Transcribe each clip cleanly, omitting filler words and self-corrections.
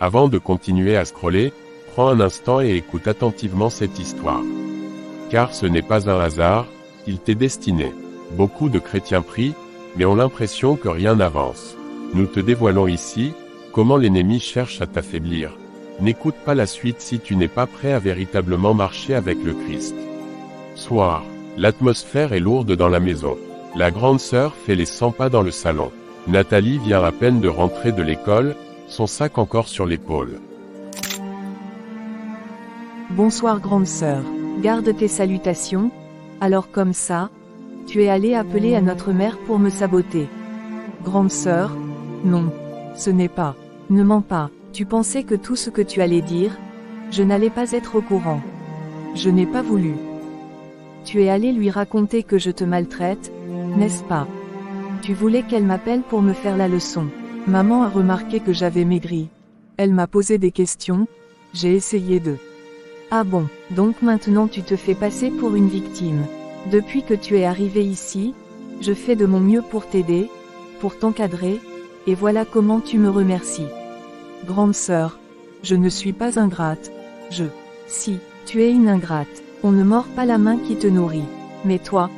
Avant de continuer à scroller, prends un instant et écoute attentivement cette histoire. Car ce n'est pas un hasard, il t'est destiné. Beaucoup de chrétiens prient, mais ont l'impression que rien n'avance. Nous te dévoilons ici, comment l'ennemi cherche à t'affaiblir. N'écoute pas la suite si tu n'es pas prêt à véritablement marcher avec le Christ. Soir. L'atmosphère est lourde dans la maison. La grande sœur fait les 100 pas dans le salon. Nathalie vient à peine de rentrer de l'école, son sac encore sur l'épaule. Bonsoir grande sœur. Garde tes salutations. Alors comme ça, tu es allée appeler à notre mère pour me saboter. Grande sœur? Non. Ce n'est pas. Ne mens pas. Tu pensais que tout ce que tu allais dire, je n'allais pas être au courant. Je n'ai pas voulu. Tu es allé lui raconter que je te maltraite, n'est-ce pas? Tu voulais qu'elle m'appelle pour me faire la leçon. Maman a remarqué que j'avais maigri. Elle m'a posé des questions, j'ai essayé de... Ah bon, donc maintenant tu te fais passer pour une victime. Depuis que tu es arrivé ici, je fais de mon mieux pour t'aider, pour t'encadrer, et voilà comment tu me remercies. Grande sœur, je ne suis pas ingrate. Si, tu es une ingrate. On ne mord pas la main qui te nourrit. Mais toi,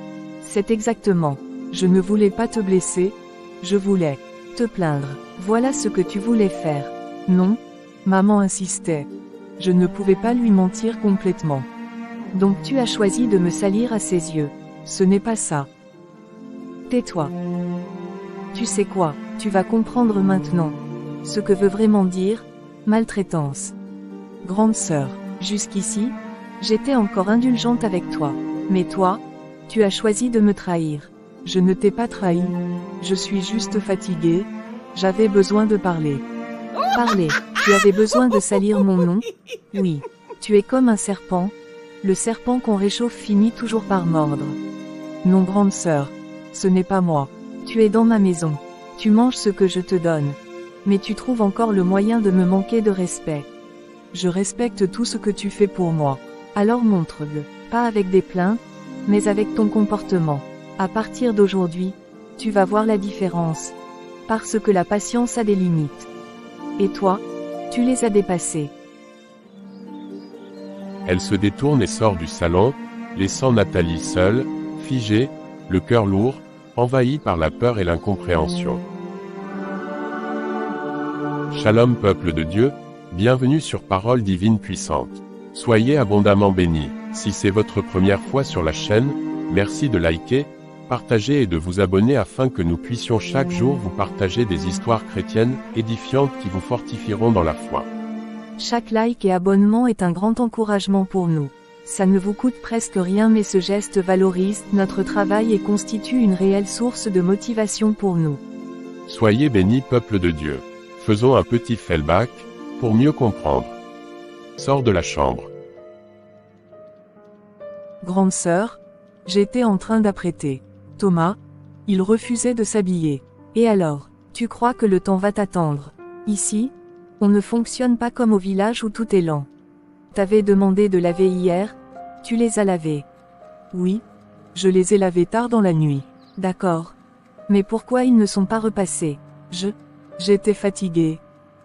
c'est exactement. Je ne voulais pas te blesser, je voulais te plaindre. Voilà ce que tu voulais faire. Non, maman insistait. Je ne pouvais pas lui mentir complètement. Donc tu as choisi de me salir à ses yeux. Ce n'est pas ça. Tais-toi. Tu sais quoi, tu vas comprendre maintenant. Ce que veut vraiment dire, maltraitance. Grande sœur, jusqu'ici, j'étais encore indulgente avec toi. Mais toi, tu as choisi de me trahir. Je ne t'ai pas trahi. Je suis juste fatiguée. J'avais besoin de parler. Parler. Tu avais besoin de salir mon nom? Oui. Tu es comme un serpent. Le serpent qu'on réchauffe finit toujours par mordre. Non grande sœur. Ce n'est pas moi. Tu es dans ma maison. Tu manges ce que je te donne. Mais tu trouves encore le moyen de me manquer de respect. Je respecte tout ce que tu fais pour moi. Alors montre-le. Pas avec des plaintes, mais avec ton comportement. À partir d'aujourd'hui, tu vas voir la différence. Parce que la patience a des limites. Et toi, tu les as dépassées. Elle se détourne et sort du salon, laissant Nathalie seule, figée, le cœur lourd, envahie par la peur et l'incompréhension. Shalom peuple de Dieu, bienvenue sur Parole Divine Puissante. Soyez abondamment bénis. Si c'est votre première fois sur la chaîne, merci de liker, partager et de vous abonner afin que nous puissions chaque jour vous partager des histoires chrétiennes édifiantes qui vous fortifieront dans la foi. Chaque like et abonnement est un grand encouragement pour nous. Ça ne vous coûte presque rien mais ce geste valorise notre travail et constitue une réelle source de motivation pour nous. Soyez bénis peuple de Dieu. Faisons un petit fallback, pour mieux comprendre. Sors de la chambre. Grande sœur, j'étais en train d'apprêter Thomas, il refusait de s'habiller. Et alors, tu crois que le temps va t'attendre? Ici, on ne fonctionne pas comme au village où tout est lent. T'avais demandé de laver hier, tu les as lavés. Oui, je les ai lavés tard dans la nuit. D'accord. Mais pourquoi ils ne sont pas repassés? J'étais fatiguée.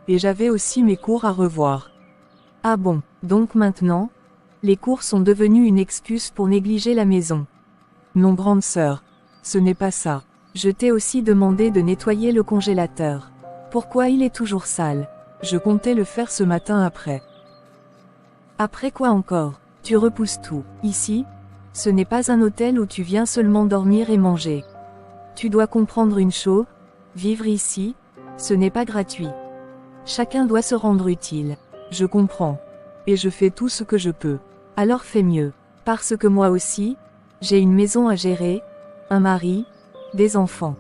Et j'avais aussi mes cours à revoir. Ah bon, donc maintenant, les cours sont devenus une excuse pour négliger la maison. Non grande sœur, ce n'est pas ça. Je t'ai aussi demandé de nettoyer le congélateur. Pourquoi il est toujours sale? Je comptais le faire ce matin après. Après quoi encore? Tu repousses tout. Ici, ce n'est pas un hôtel où tu viens seulement dormir et manger. Tu dois comprendre une chose, vivre ici, ce n'est pas gratuit. Chacun doit se rendre utile. Je comprends. Et je fais tout ce que je peux. Alors fais mieux. Parce que moi aussi, j'ai une maison à gérer, un mari, des enfants.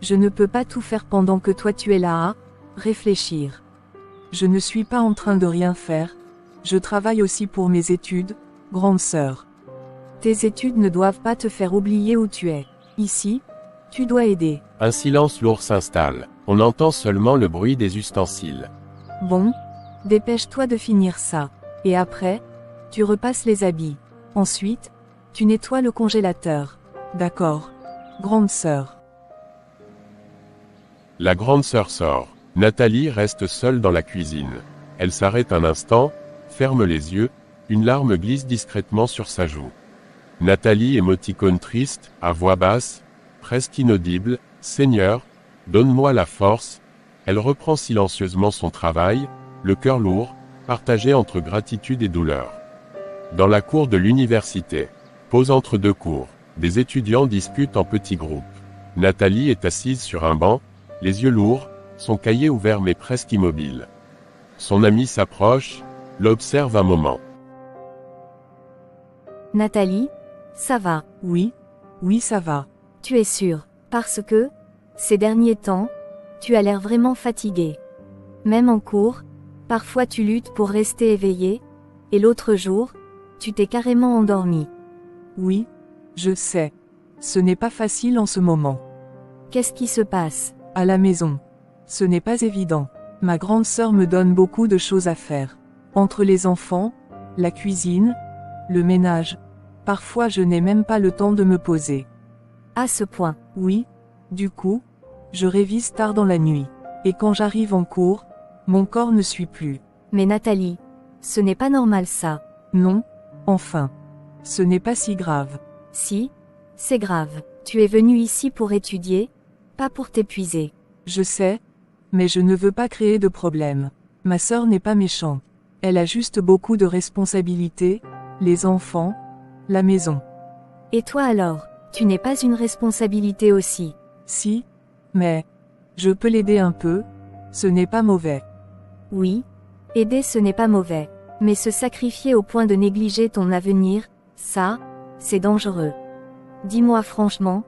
Je ne peux pas tout faire pendant que toi tu es là à réfléchir. Je ne suis pas en train de rien faire. Je travaille aussi pour mes études, grande sœur. Tes études ne doivent pas te faire oublier où tu es. Ici, tu dois aider. Un silence lourd s'installe. On entend seulement le bruit des ustensiles. Bon, dépêche-toi de finir ça. Et après, tu repasses les habits. Ensuite, tu nettoies le congélateur. D'accord. Grande sœur. La grande sœur sort. Nathalie reste seule dans la cuisine. Elle s'arrête un instant, ferme les yeux, une larme glisse discrètement sur sa joue. Nathalie émoticône triste, à voix basse, presque inaudible, « Seigneur, donne-moi la force ». Elle reprend silencieusement son travail, le cœur lourd, partagé entre gratitude et douleur. Dans la cour de l'université, pause entre deux cours, des étudiants discutent en petits groupes. Nathalie est assise sur un banc, les yeux lourds, son cahier ouvert mais presque immobile. Son ami s'approche, l'observe un moment. Nathalie, ça va? Oui, oui ça va. Tu es sûre? Parce que, ces derniers temps, tu as l'air vraiment fatiguée. Même en cours, parfois tu luttes pour rester éveillée, et l'autre jour, tu t'es carrément endormie. Oui, je sais. Ce n'est pas facile en ce moment. Qu'est-ce qui se passe? À la maison. Ce n'est pas évident. Ma grande sœur me donne beaucoup de choses à faire. Entre les enfants, la cuisine, le ménage. Parfois je n'ai même pas le temps de me poser. À ce point? Oui. Du coup, je révise tard dans la nuit. Et quand j'arrive en cours, mon corps ne suit plus. Mais Nathalie, ce n'est pas normal ça. Non, enfin. Ce n'est pas si grave. Si, c'est grave. Tu es venu ici pour étudier, pas pour t'épuiser. Je sais, mais je ne veux pas créer de problème. Ma sœur n'est pas méchante. Elle a juste beaucoup de responsabilités, les enfants, la maison. Et toi alors, tu n'es pas une responsabilité aussi? Si, mais je peux l'aider un peu, ce n'est pas mauvais. Oui, aider ce n'est pas mauvais, mais se sacrifier au point de négliger ton avenir, ça, c'est dangereux. Dis-moi franchement,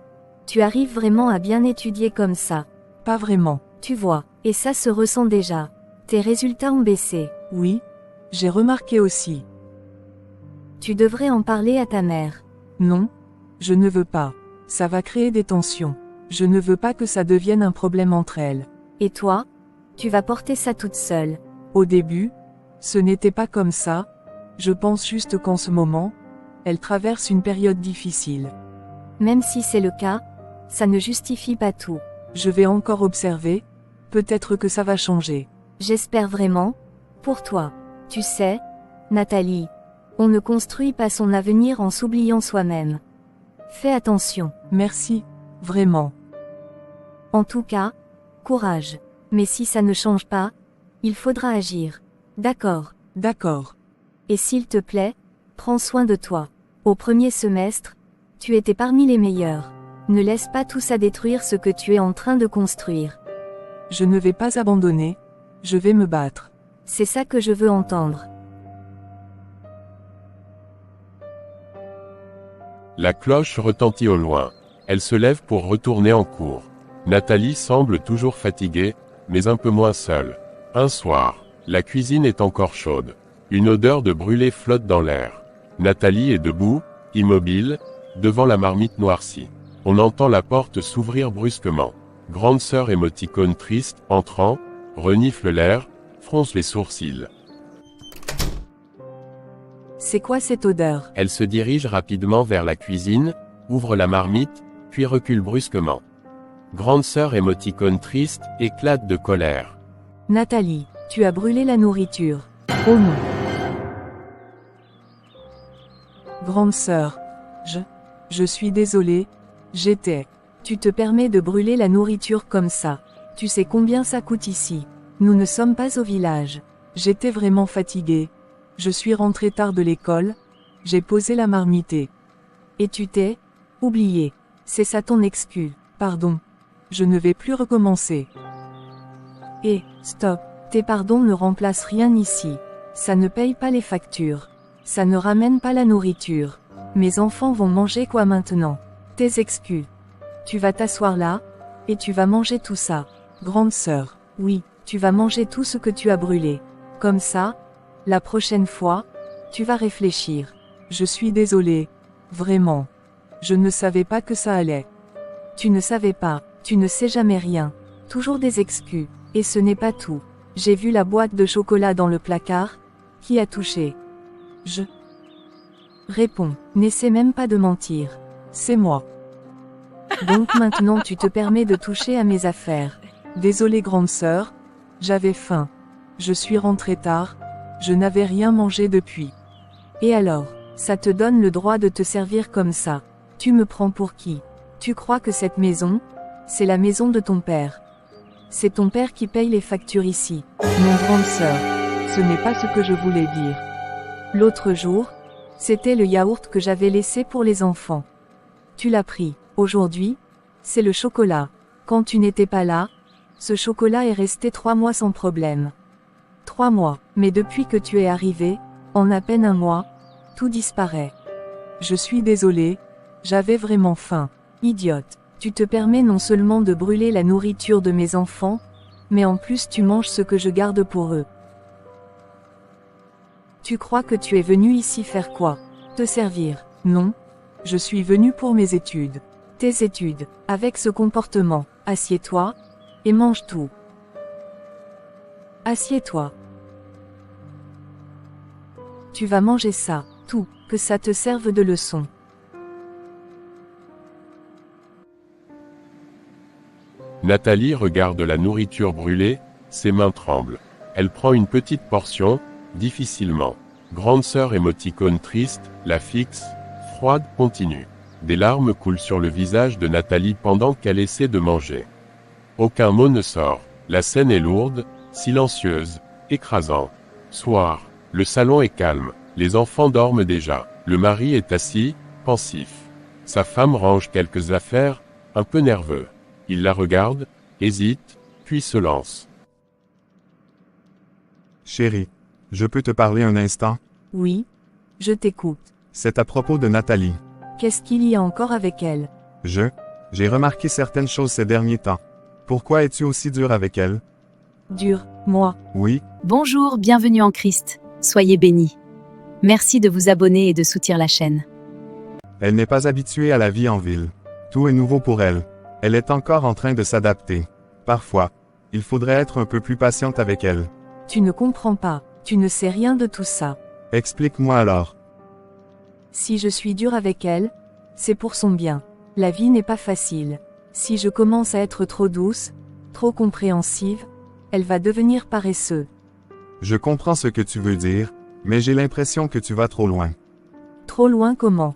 tu arrives vraiment à bien étudier comme ça? Pas vraiment. Tu vois, et ça se ressent déjà. Tes résultats ont baissé. Oui, j'ai remarqué aussi. Tu devrais en parler à ta mère. Non, je ne veux pas. Ça va créer des tensions. Je ne veux pas que ça devienne un problème entre elles. Et toi? Tu vas porter ça toute seule. Au début, ce n'était pas comme ça. Je pense juste qu'en ce moment, elle traverse une période difficile. Même si c'est le cas, ça ne justifie pas tout. Je vais encore observer. Peut-être que ça va changer. J'espère vraiment. Pour toi. Tu sais, Nathalie, on ne construit pas son avenir en s'oubliant soi-même. Fais attention. Merci, vraiment. En tout cas, courage. Mais si ça ne change pas, il faudra agir. D'accord. D'accord. Et s'il te plaît, prends soin de toi. Au premier semestre, tu étais parmi les meilleurs. Ne laisse pas tout ça détruire ce que tu es en train de construire. Je ne vais pas abandonner, je vais me battre. C'est ça que je veux entendre. La cloche retentit au loin. Elle se lève pour retourner en cours. Nathalie semble toujours fatiguée, mais un peu moins seule. Un soir, la cuisine est encore chaude. Une odeur de brûlé flotte dans l'air. Nathalie est debout, immobile, devant la marmite noircie. On entend la porte s'ouvrir brusquement. Grande sœur émoticône triste, entrant, renifle l'air, fronce les sourcils. C'est quoi cette odeur? Elle se dirige rapidement vers la cuisine, ouvre la marmite, puis recule brusquement. Grande sœur émoticône triste, éclate de colère. Nathalie, tu as brûlé la nourriture. Oh non. Grande sœur, je suis désolée, j'étais. Tu te permets de brûler la nourriture comme ça. Tu sais combien ça coûte ici. Nous ne sommes pas au village. J'étais vraiment fatiguée. Je suis rentrée tard de l'école. J'ai posé la marmite. Et tu t'es oublié. C'est ça ton excuse. Pardon. Je ne vais plus recommencer. Stop. Tes pardons ne remplacent rien ici. Ça ne paye pas les factures. Ça ne ramène pas la nourriture. Mes enfants vont manger quoi maintenant? Tes excuses. Tu vas t'asseoir là, et tu vas manger tout ça. Grande sœur, oui, tu vas manger tout ce que tu as brûlé. Comme ça, la prochaine fois, tu vas réfléchir. Je suis désolée. Vraiment. Je ne savais pas que ça allait. Tu ne savais pas, tu ne sais jamais rien. Toujours des excuses. Et ce n'est pas tout. J'ai vu la boîte de chocolat dans le placard. Qui a touché? Réponds, n'essaie même pas de mentir. C'est moi. Donc maintenant tu te permets de toucher à mes affaires. Désolée grande sœur, J'avais faim. Je suis rentré tard. Je n'avais rien mangé depuis. Et alors, ça te donne le droit de te servir comme ça. Tu me prends pour qui? Tu crois que cette maison, c'est la maison de ton père? C'est ton père qui paye les factures ici. Mon grande sœur. Ce n'est pas ce que je voulais dire. L'autre jour, c'était le yaourt que j'avais laissé pour les enfants. Tu l'as pris. Aujourd'hui, c'est le chocolat. Quand tu n'étais pas là, ce chocolat est resté 3 mois sans problème. 3 mois. Mais depuis que tu es arrivé, en à peine un mois, tout disparaît. Je suis désolée, j'avais vraiment faim. Idiote. Tu te permets non seulement de brûler la nourriture de mes enfants, mais en plus tu manges ce que je garde pour eux. Tu crois que tu es venu ici faire quoi? Te servir? Non. Je suis venu pour mes études. Tes études, avec ce comportement. Assieds-toi, et mange tout. Assieds-toi. Tu vas manger ça, tout, que ça te serve de leçon. Nathalie regarde la nourriture brûlée, ses mains tremblent. Elle prend une petite portion, difficilement. Grande sœur émoticône triste, la fixe, froide, continue. Des larmes coulent sur le visage de Nathalie pendant qu'elle essaie de manger. Aucun mot ne sort. La scène est lourde, silencieuse, écrasante. Soir. Le salon est calme. Les enfants dorment déjà. Le mari est assis, pensif. Sa femme range quelques affaires, un peu nerveux. Il la regarde, hésite, puis se lance. Chérie, je peux te parler un instant? Oui. Je t'écoute. C'est à propos de Nathalie. Qu'est-ce qu'il y a encore avec elle? J'ai remarqué certaines choses ces derniers temps. Pourquoi es-tu aussi dur avec elle? Dur, moi. Oui, Bonjour, bienvenue en Christ. Soyez bénis. Merci de vous abonner et de soutenir la chaîne. elle n'est pas habituée à la vie en ville. Tout est nouveau pour elle. Elle est encore en train de s'adapter. Parfois, il faudrait être un peu plus patiente avec elle. Tu ne comprends pas. Tu ne sais rien de tout ça. Explique-moi alors. Si je suis dur avec elle, c'est pour son bien. La vie n'est pas facile. Si je commence à être trop douce, trop compréhensive, elle va devenir paresseuse. Je comprends ce que tu veux dire, mais j'ai l'impression que tu vas trop loin. Trop loin comment?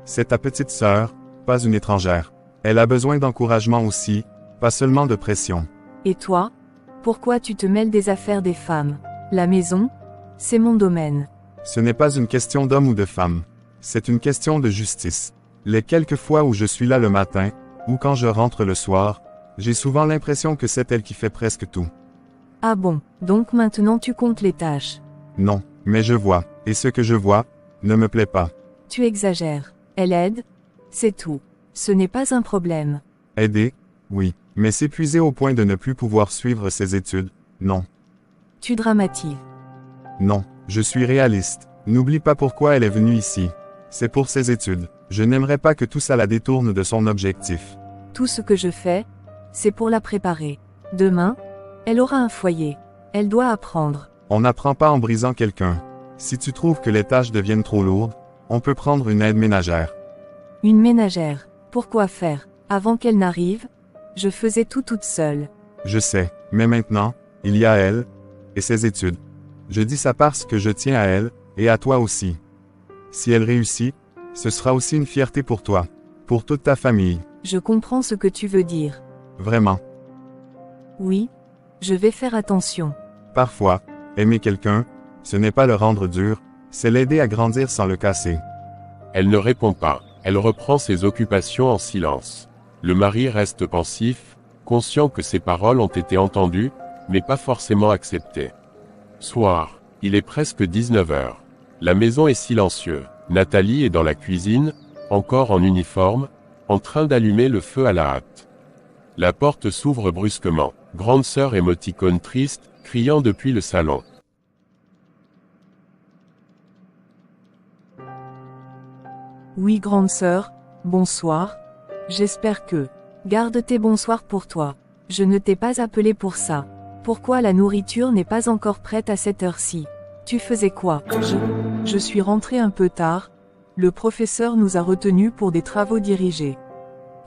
C'est ta petite sœur, pas une étrangère. Elle a besoin d'encouragement aussi, pas seulement de pression. Et toi? Pourquoi tu te mêles des affaires des femmes? La maison? C'est mon domaine. Ce n'est pas une question d'homme ou de femme. C'est une question de justice. Les quelques fois où je suis là le matin, ou quand je rentre le soir, j'ai souvent l'impression que c'est elle qui fait presque tout. Ah bon, donc maintenant tu comptes les tâches. Non, mais je vois, et ce que je vois, ne me plaît pas. Tu exagères. Elle aide? C'est tout. Ce n'est pas un problème. Aider? Oui, mais s'épuiser au point de ne plus pouvoir suivre ses études, non. Tu dramatises. Non, je suis réaliste. N'oublie pas pourquoi elle est venue ici. C'est pour ses études. Je n'aimerais pas que tout ça la détourne de son objectif. Tout ce que je fais, c'est pour la préparer. Demain, elle aura un foyer. Elle doit apprendre. On n'apprend pas en brisant quelqu'un. Si tu trouves que les tâches deviennent trop lourdes, on peut prendre une aide ménagère. Une ménagère. Pourquoi faire? Avant qu'elle n'arrive, je faisais tout toute seule. Je sais, mais maintenant, il y a elle, et ses études. Je dis ça parce que je tiens à elle, et à toi aussi. Si elle réussit, ce sera aussi une fierté pour toi, pour toute ta famille. Je comprends ce que tu veux dire. Vraiment. Oui, je vais faire attention. Parfois, aimer quelqu'un, ce n'est pas le rendre dur, c'est l'aider à grandir sans le casser. Elle ne répond pas. Elle reprend ses occupations en silence. Le mari reste pensif, conscient que ses paroles ont été entendues, mais pas forcément acceptées. Soir. Il est presque 19 h. La maison est silencieuse. Nathalie est dans la cuisine, encore en uniforme, en train d'allumer le feu à la hâte. La porte s'ouvre brusquement. Grande sœur émoticône triste, criant depuis le salon. Oui, grande sœur, bonsoir. J'espère que. Garde tes bonsoirs pour toi. Je ne t'ai pas appelé pour ça. Pourquoi la nourriture n'est pas encore prête à cette heure-ci? Tu faisais quoi? Je suis rentré un peu tard. Le professeur nous a retenus pour des travaux dirigés.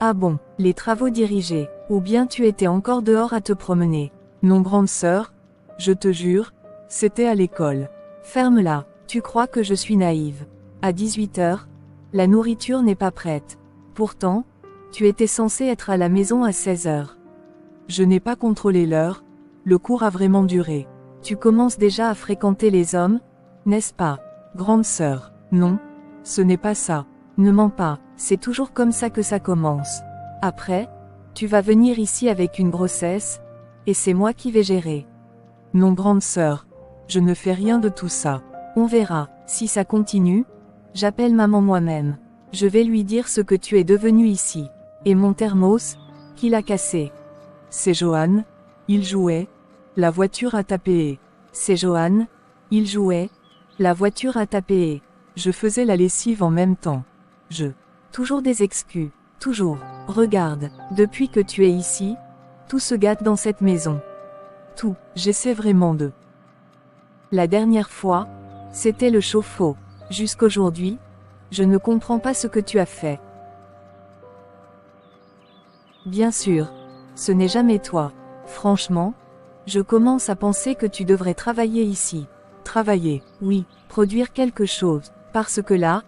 Ah bon, les travaux dirigés, ou bien tu étais encore dehors à te promener. Non grande sœur, je te jure, c'était à l'école. Ferme-la, tu crois que je suis naïve. À 18 heures, la nourriture n'est pas prête. Pourtant, tu étais censé être à la maison à 16 heures. Je n'ai pas contrôlé l'heure, le cours a vraiment duré. Tu commences déjà à fréquenter les hommes, n'est-ce pas? Grande sœur, non, ce n'est pas ça. Ne mens pas, c'est toujours comme ça que ça commence. Après, tu vas venir ici avec une grossesse, et c'est moi qui vais gérer. Non grande sœur, je ne fais rien de tout ça. On verra, si ça continue, j'appelle maman moi-même. Je vais lui dire ce que tu es devenu ici. Et mon thermos, qui l'a cassé. C'est Johan, il jouait, la voiture a tapé. C'est Johan, il jouait, la voiture a tapé. Je faisais la lessive en même temps. Toujours des excuses, toujours. Regarde, depuis que tu es ici, tout se gâte dans cette maison. Tout, j'essaie vraiment de. La dernière fois, c'était le chauffe-eau. Jusqu'aujourd'hui, je ne comprends pas ce que tu as fait. Bien sûr, ce n'est jamais toi. Franchement, je commence à penser que tu devrais travailler ici. Travailler, oui, produire quelque chose, parce que là,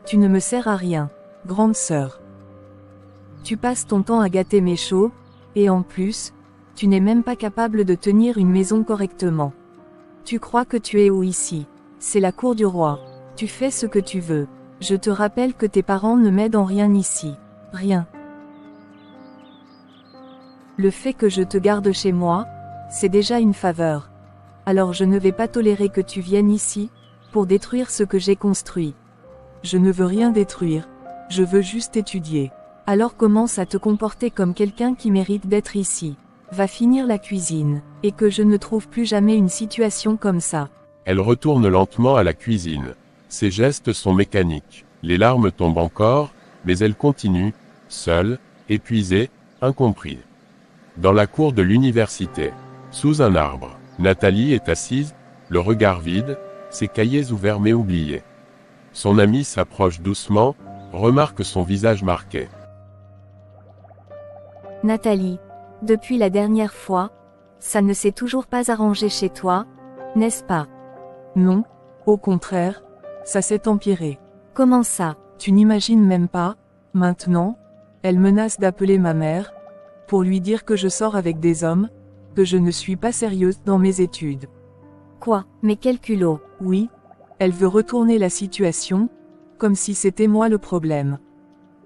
tu ne me sers à rien. Grande sœur. Tu passes ton temps à gâter mes chevaux, et en plus, tu n'es même pas capable de tenir une maison correctement. Tu crois que tu es où ici? C'est la cour du roi. Tu fais ce que tu veux. Je te rappelle que tes parents ne m'aident en rien ici. Rien. Le fait que je te garde chez moi, c'est déjà une faveur. Alors je ne vais pas tolérer que tu viennes ici, pour détruire ce que j'ai construit. Je ne veux rien détruire, je veux juste étudier. Alors commence à te comporter comme quelqu'un qui mérite d'être ici. Va finir la cuisine, et que je ne trouve plus jamais une situation comme ça. Elle retourne lentement à la cuisine. Ses gestes sont mécaniques. Les larmes tombent encore, mais elle continue, seule, épuisée, incomprise. Dans la cour de l'université, sous un arbre, Nathalie est assise, le regard vide, ses cahiers ouverts mais oubliés. Son amie s'approche doucement, remarque son visage marqué. Nathalie, depuis la dernière fois, ça ne s'est toujours pas arrangé chez toi, n'est-ce pas? Non, au contraire, ça s'est empiré. Comment ça? Tu n'imagines même pas, maintenant, elle menace d'appeler ma mère, pour lui dire que je sors avec des hommes, que je ne suis pas sérieuse dans mes études. Quoi? Mais quel culot? Oui, elle veut retourner la situation, comme si c'était moi le problème.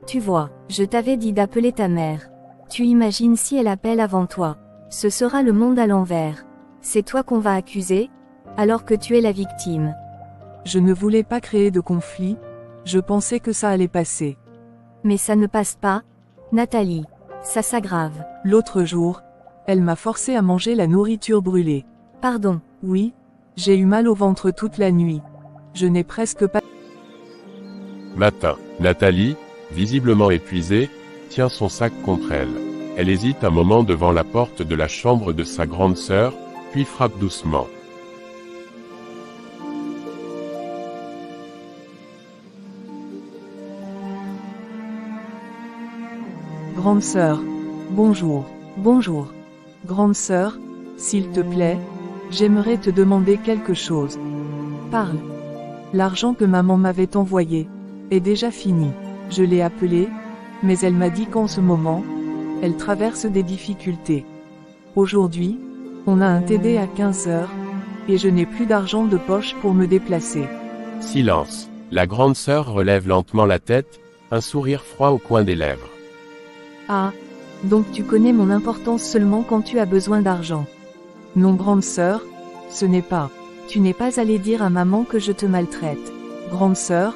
Tu vois, je t'avais dit d'appeler ta mère. Tu imagines si elle appelle avant toi. Ce sera le monde à l'envers. C'est toi qu'on va accuser, alors que tu es la victime. Je ne voulais pas créer de conflit, je pensais que ça allait passer. Mais ça ne passe pas, Nathalie. Ça s'aggrave. L'autre jour, elle m'a forcé à manger la nourriture brûlée. Pardon. Oui, j'ai eu mal au ventre toute la nuit. Je n'ai presque pas... Matin, Nathalie, visiblement épuisée, tient son sac contre elle. Elle hésite un moment devant la porte de la chambre de sa grande sœur, puis frappe doucement. Grande sœur. Bonjour. Bonjour. Grande sœur, s'il te plaît, j'aimerais te demander quelque chose. Parle. L'argent que maman m'avait envoyé est déjà fini. Je l'ai appelée, mais elle m'a dit qu'en ce moment, elle traverse des difficultés. Aujourd'hui, on a un TD à 15 heures, et je n'ai plus d'argent de poche pour me déplacer. Silence. La grande sœur relève lentement la tête, un sourire froid au coin des lèvres. Ah, donc tu connais mon importance seulement quand tu as besoin d'argent. Non grande sœur, ce n'est pas. Tu n'es pas allé dire à maman que je te maltraite. Grande sœur,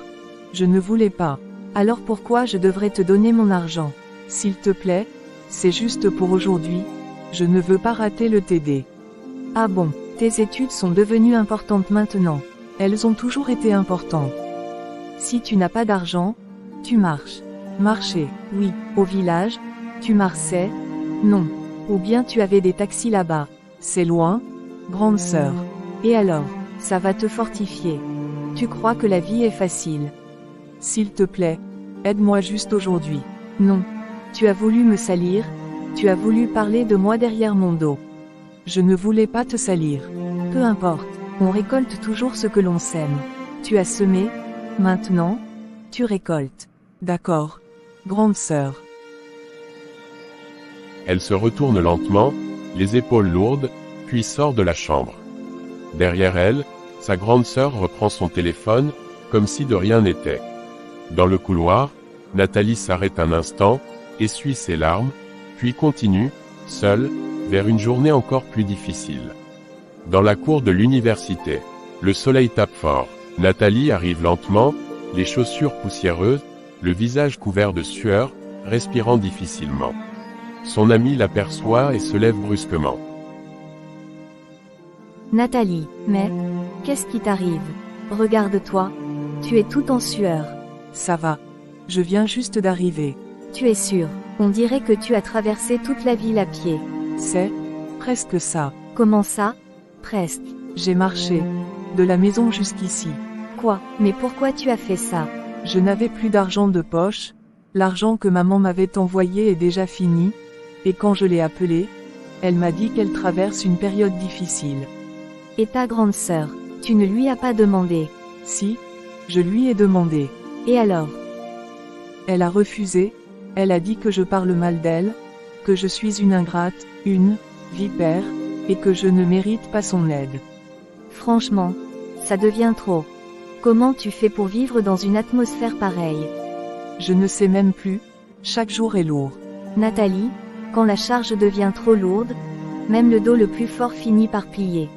je ne voulais pas. Alors pourquoi je devrais te donner mon argent? S'il te plaît, c'est juste pour aujourd'hui, je ne veux pas rater le TD. Ah bon, tes études sont devenues importantes maintenant. Elles ont toujours été importantes. Si tu n'as pas d'argent, tu marches. Marcher, oui, au village, tu marchais, non. Ou bien tu avais des taxis là-bas. C'est loin, grande sœur. Et alors, ça va te fortifier. Tu crois que la vie est facile. S'il te plaît, aide-moi juste aujourd'hui. Non. Tu as voulu me salir, tu as voulu parler de moi derrière mon dos. Je ne voulais pas te salir. Peu importe, on récolte toujours ce que l'on sème. Tu as semé, maintenant, tu récoltes. D'accord. Grande sœur. Elle se retourne lentement, les épaules lourdes, puis sort de la chambre. Derrière elle, sa grande sœur reprend son téléphone, comme si de rien n'était. Dans le couloir, Nathalie s'arrête un instant, essuie ses larmes, puis continue, seule, vers une journée encore plus difficile. Dans la cour de l'université, le soleil tape fort. Nathalie arrive lentement, les chaussures poussiéreuses, le visage couvert de sueur, respirant difficilement. Son ami l'aperçoit et se lève brusquement. Nathalie, mais, qu'est-ce qui t'arrive? Regarde-toi. Tu es tout en sueur. Ça va. Je viens juste d'arriver. Tu es sûre? On dirait que tu as traversé toute la ville à pied. C'est presque ça. Comment ça? Presque. J'ai marché. De la maison jusqu'ici. Quoi? Mais pourquoi tu as fait ça? Je n'avais plus d'argent de poche. L'argent que maman m'avait envoyé est déjà fini. Et quand je l'ai appelée, elle m'a dit qu'elle traverse une période difficile. Et ta grande sœur, tu ne lui as pas demandé? Si, je lui ai demandé. Et alors? Elle a refusé, elle a dit que je parle mal d'elle, que je suis une ingrate, une vipère, et que je ne mérite pas son aide. Franchement, ça devient trop. Comment tu fais pour vivre dans une atmosphère pareille? Je ne sais même plus, chaque jour est lourd. Nathalie, quand la charge devient trop lourde, même le dos le plus fort finit par plier.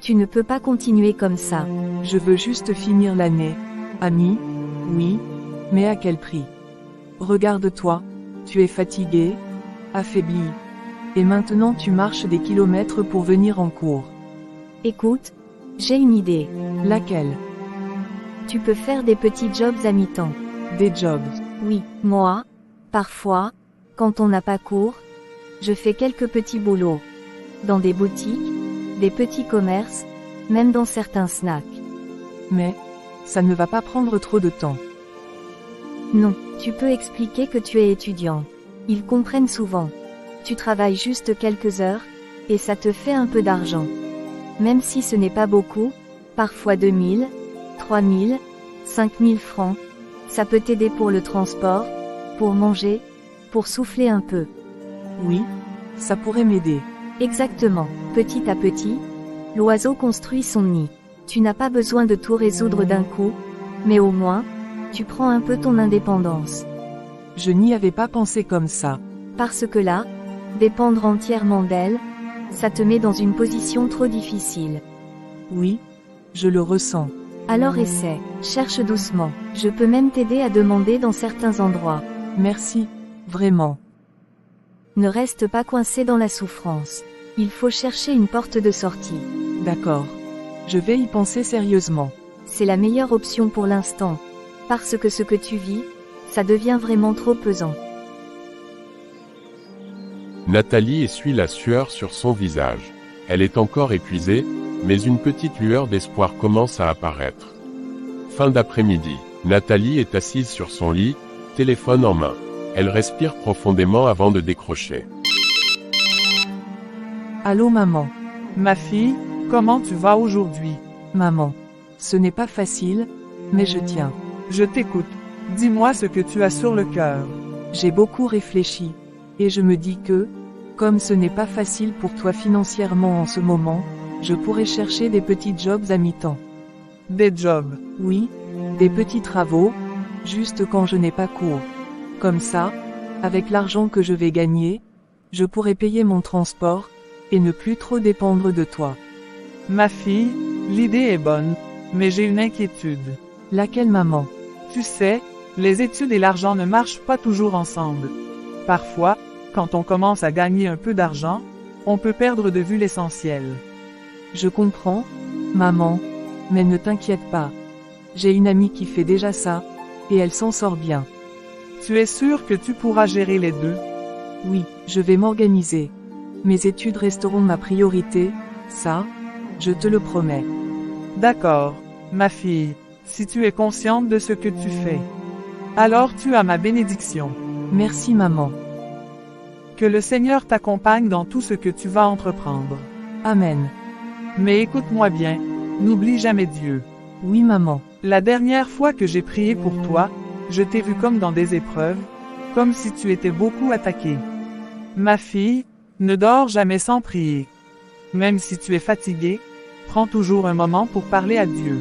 Tu ne peux pas continuer comme ça. Je veux juste finir l'année. Ami, oui, mais à quel prix? Regarde-toi, tu es fatigué, affaibli. Et maintenant tu marches des kilomètres pour venir en cours. Écoute, j'ai une idée. Laquelle? Tu peux faire des petits jobs à mi-temps. Des jobs? Oui, moi, parfois, quand on n'a pas cours, je fais quelques petits boulots. Dans des boutiques, des petits commerces, même dans certains snacks. Mais, ça ne va pas prendre trop de temps. Non, tu peux expliquer que tu es étudiant. Ils comprennent souvent. Tu travailles juste quelques heures, et ça te fait un peu d'argent. Même si ce n'est pas beaucoup, parfois 2000, 3000, 5000 francs, ça peut t'aider pour le transport, pour manger, pour souffler un peu. Oui, ça pourrait m'aider. Exactement. Petit à petit, l'oiseau construit son nid. Tu n'as pas besoin de tout résoudre d'un coup, mais au moins, tu prends un peu ton indépendance. Je n'y avais pas pensé comme ça. Parce que là, dépendre entièrement d'elle, ça te met dans une position trop difficile. Oui, je le ressens. Alors essaie, cherche doucement. Je peux même t'aider à demander dans certains endroits. Merci, vraiment. Ne reste pas coincé dans la souffrance. Il faut chercher une porte de sortie. D'accord. Je vais y penser sérieusement. C'est la meilleure option pour l'instant. Parce que ce que tu vis, ça devient vraiment trop pesant. Nathalie essuie la sueur sur son visage. Elle est encore épuisée, mais une petite lueur d'espoir commence à apparaître. Fin d'après-midi. Nathalie est assise sur son lit, téléphone en main. Elle respire profondément avant de décrocher. Allô maman. Ma fille, comment tu vas aujourd'hui? Maman. Ce n'est pas facile, mais je tiens. Je t'écoute. Dis-moi ce que tu as sur le cœur. J'ai beaucoup réfléchi. Et je me dis que, comme ce n'est pas facile pour toi financièrement en ce moment, je pourrais chercher des petits jobs à mi-temps. Des jobs? Oui, des petits travaux, juste quand je n'ai pas cours. Comme ça, avec l'argent que je vais gagner, je pourrais payer mon transport, et ne plus trop dépendre de toi. Ma fille, l'idée est bonne, mais j'ai une inquiétude. Laquelle maman? Tu sais, les études et l'argent ne marchent pas toujours ensemble. Parfois, quand on commence à gagner un peu d'argent, on peut perdre de vue l'essentiel. Je comprends, maman, mais ne t'inquiète pas. J'ai une amie qui fait déjà ça, et elle s'en sort bien. Tu es sûr que tu pourras gérer les deux? Oui, je vais m'organiser. Mes études resteront ma priorité, ça, je te le promets. D'accord, ma fille, si tu es consciente de ce que tu fais. Alors tu as ma bénédiction. Merci maman. Que le Seigneur t'accompagne dans tout ce que tu vas entreprendre. Amen. Mais écoute-moi bien, n'oublie jamais Dieu. Oui, maman. La dernière fois que j'ai prié pour toi, je t'ai vu comme dans des épreuves, comme si tu étais beaucoup attaquée. Ma fille, ne dors jamais sans prier. Même si tu es fatiguée, prends toujours un moment pour parler à Dieu.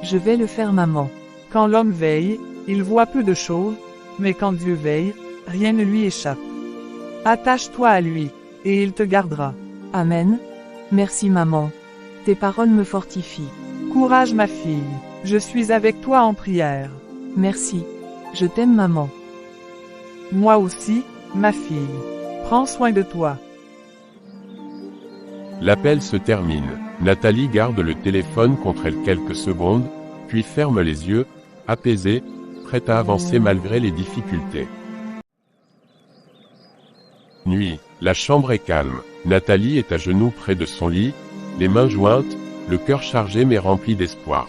Je vais le faire, maman. Quand l'homme veille, il voit peu de choses, mais quand Dieu veille, rien ne lui échappe. Attache-toi à lui, et il te gardera. Amen. Merci, maman. Tes paroles me fortifient. Courage ma fille, je suis avec toi en prière. Merci. Je t'aime, maman. Moi aussi, ma fille. Prends soin de toi. L'appel se termine. Nathalie garde le téléphone contre elle quelques secondes, puis ferme les yeux, apaisée, prête à avancer malgré les difficultés. Nuit. La chambre est calme. Nathalie est à genoux près de son lit, les mains jointes, le cœur chargé mais rempli d'espoir.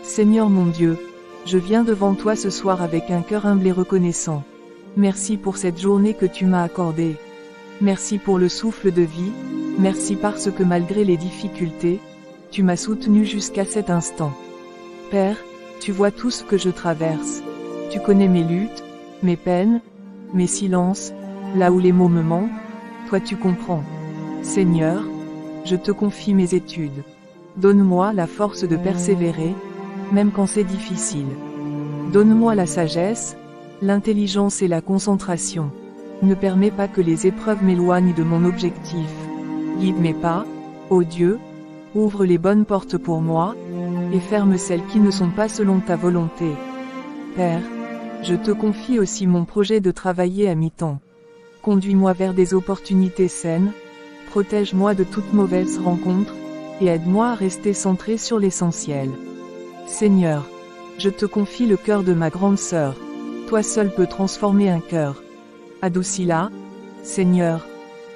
Seigneur mon Dieu, je viens devant toi ce soir avec un cœur humble et reconnaissant. Merci pour cette journée que tu m'as accordée. Merci pour le souffle de vie, merci parce que malgré les difficultés, tu m'as soutenu jusqu'à cet instant. Père, tu vois tout ce que je traverse. Tu connais mes luttes, mes peines, mes silences, là où les mots me manquent, toi tu comprends. Seigneur, je te confie mes études. Donne-moi la force de persévérer, même quand c'est difficile. Donne-moi la sagesse, l'intelligence et la concentration. Ne permets pas que les épreuves m'éloignent de mon objectif. Guide mes pas, ô Dieu, ouvre les bonnes portes pour moi, et ferme celles qui ne sont pas selon ta volonté. Père, je te confie aussi mon projet de travailler à mi-temps. Conduis-moi vers des opportunités saines, protège-moi de toute mauvaise rencontre, et aide-moi à rester centré sur l'essentiel. Seigneur, je te confie le cœur de ma grande sœur. Toi seul peux transformer un cœur. Adoucis-la, Seigneur,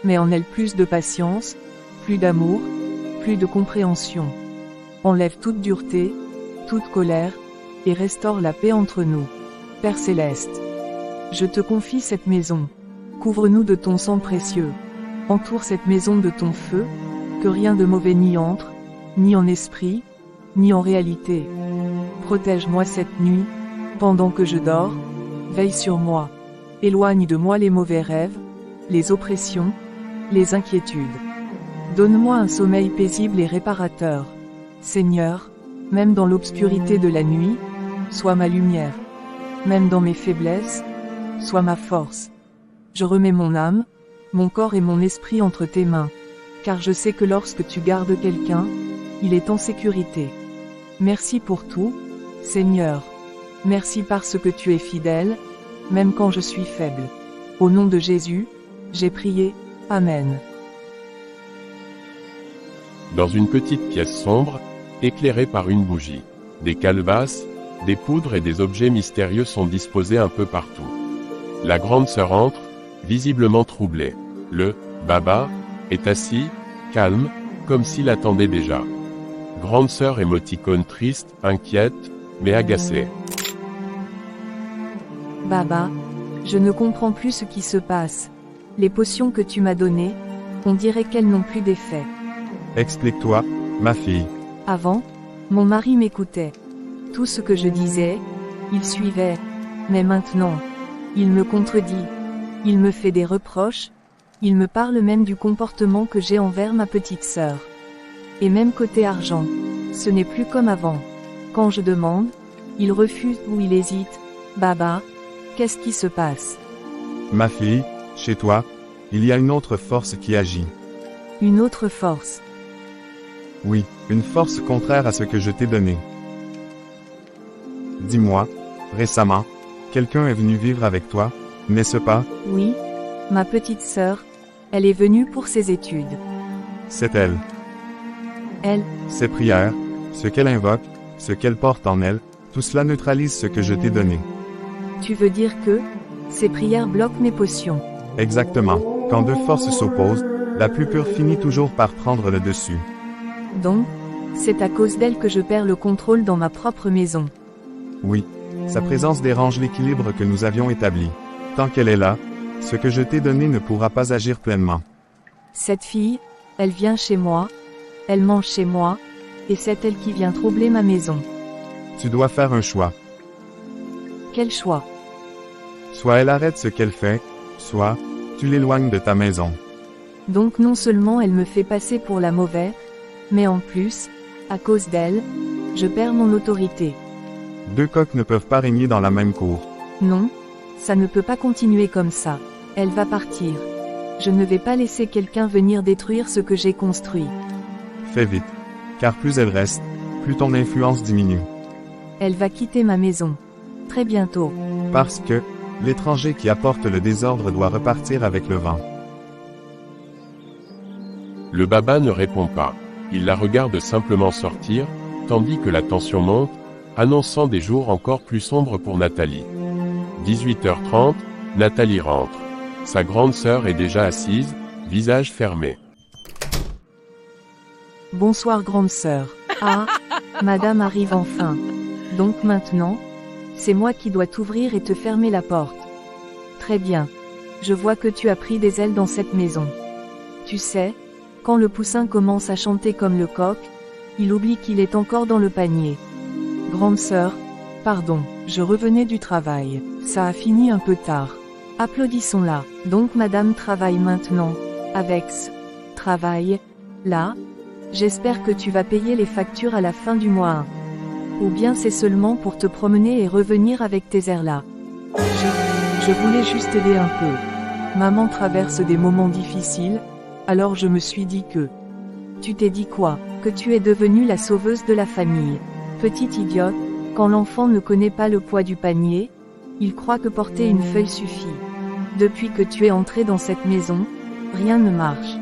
mets en elle plus de patience, plus d'amour, plus de compréhension. Enlève toute dureté, toute colère, et restaure la paix entre nous. Père céleste, je te confie cette maison. Couvre-nous de ton sang précieux. Entoure cette maison de ton feu, que rien de mauvais n'y entre, ni en esprit, ni en réalité. Protège-moi cette nuit, pendant que je dors, veille sur moi. Éloigne de moi les mauvais rêves, les oppressions, les inquiétudes. Donne-moi un sommeil paisible et réparateur. Seigneur, même dans l'obscurité de la nuit, sois ma lumière. Même dans mes faiblesses, sois ma force. Je remets mon âme, mon corps et mon esprit entre tes mains, car je sais que lorsque tu gardes quelqu'un, il est en sécurité. Merci pour tout, Seigneur. Merci parce que tu es fidèle, même quand je suis faible. Au nom de Jésus, j'ai prié, Amen. Dans une petite pièce sombre, éclairée par une bougie, des calebasses, des poudres et des objets mystérieux sont disposés un peu partout. La grande sœur entre, visiblement troublée. Le « Baba » est assis, calme, comme s'il attendait déjà. Grande sœur émoticône triste, inquiète, mais agacée. Baba, je ne comprends plus ce qui se passe. Les potions que tu m'as données, on dirait qu'elles n'ont plus d'effet. Explique-toi, ma fille. Avant, mon mari m'écoutait. Tout ce que je disais, il suivait. Mais maintenant, il me contredit. Il me fait des reproches. Il me parle même du comportement que j'ai envers ma petite sœur. Et même côté argent, ce n'est plus comme avant. Quand je demande, il refuse ou il hésite. Baba, qu'est-ce qui se passe? Ma fille, chez toi, il y a une autre force qui agit. Une autre force. Oui, une force contraire à ce que je t'ai donné. Dis-moi, récemment, quelqu'un est venu vivre avec toi, n'est-ce pas? Oui, ma petite sœur, elle est venue pour ses études. C'est elle. Elle, Ses prières, ce qu'elle invoque, ce qu'elle porte en elle, tout cela neutralise ce que je t'ai donné. tu veux dire que, ces prières bloquent mes potions. Exactement. Quand deux forces s'opposent, la plus pure finit toujours par prendre le dessus. Donc, c'est à cause d'elle que je perds le contrôle dans ma propre maison. Oui. Sa présence dérange l'équilibre que nous avions établi. Tant qu'elle est là, ce que je t'ai donné ne pourra pas agir pleinement. Cette fille, elle vient chez moi, elle mange chez moi, et c'est elle qui vient troubler ma maison. Tu dois faire un choix. Quel choix? Soit elle arrête ce qu'elle fait, soit, tu l'éloignes de ta maison. Donc non seulement elle me fait passer pour la mauvaise, mais en plus, à cause d'elle, je perds mon autorité. Deux coqs ne peuvent pas régner dans la même cour. Non, ça ne peut pas continuer comme ça. Elle va partir. Je ne vais pas laisser quelqu'un venir détruire ce que j'ai construit. Fais vite. Car plus elle reste, plus ton influence diminue. Elle va quitter ma maison. Très bientôt. Parce que, l'étranger qui apporte le désordre doit repartir avec le vent. Le baba ne répond pas. Il la regarde simplement sortir, tandis que la tension monte, annonçant des jours encore plus sombres pour Nathalie. 18h30, Nathalie rentre. Sa grande sœur est déjà assise, visage fermé. Bonsoir grande sœur. Ah, madame arrive enfin. Donc maintenant, c'est moi qui dois t'ouvrir et te fermer la porte. Très bien. Je vois que tu as pris des ailes dans cette maison. Tu sais, quand le poussin commence à chanter comme le coq, il oublie qu'il est encore dans le panier. Grande sœur, pardon, je revenais du travail. Ça a fini un peu tard. Applaudissons-la. Donc madame travaille maintenant. Avec ce travail, là, j'espère que tu vas payer les factures à la fin du mois 1. Ou bien c'est seulement pour te promener et revenir avec tes airs là. Je voulais juste aider un peu. Maman traverse des moments difficiles, alors je me suis dit que... Tu t'es dit quoi? Que tu es devenue la sauveuse de la famille. Petite idiote, quand l'enfant ne connaît pas le poids du panier, il croit que porter une feuille suffit. Depuis que tu es entrée dans cette maison, rien ne marche.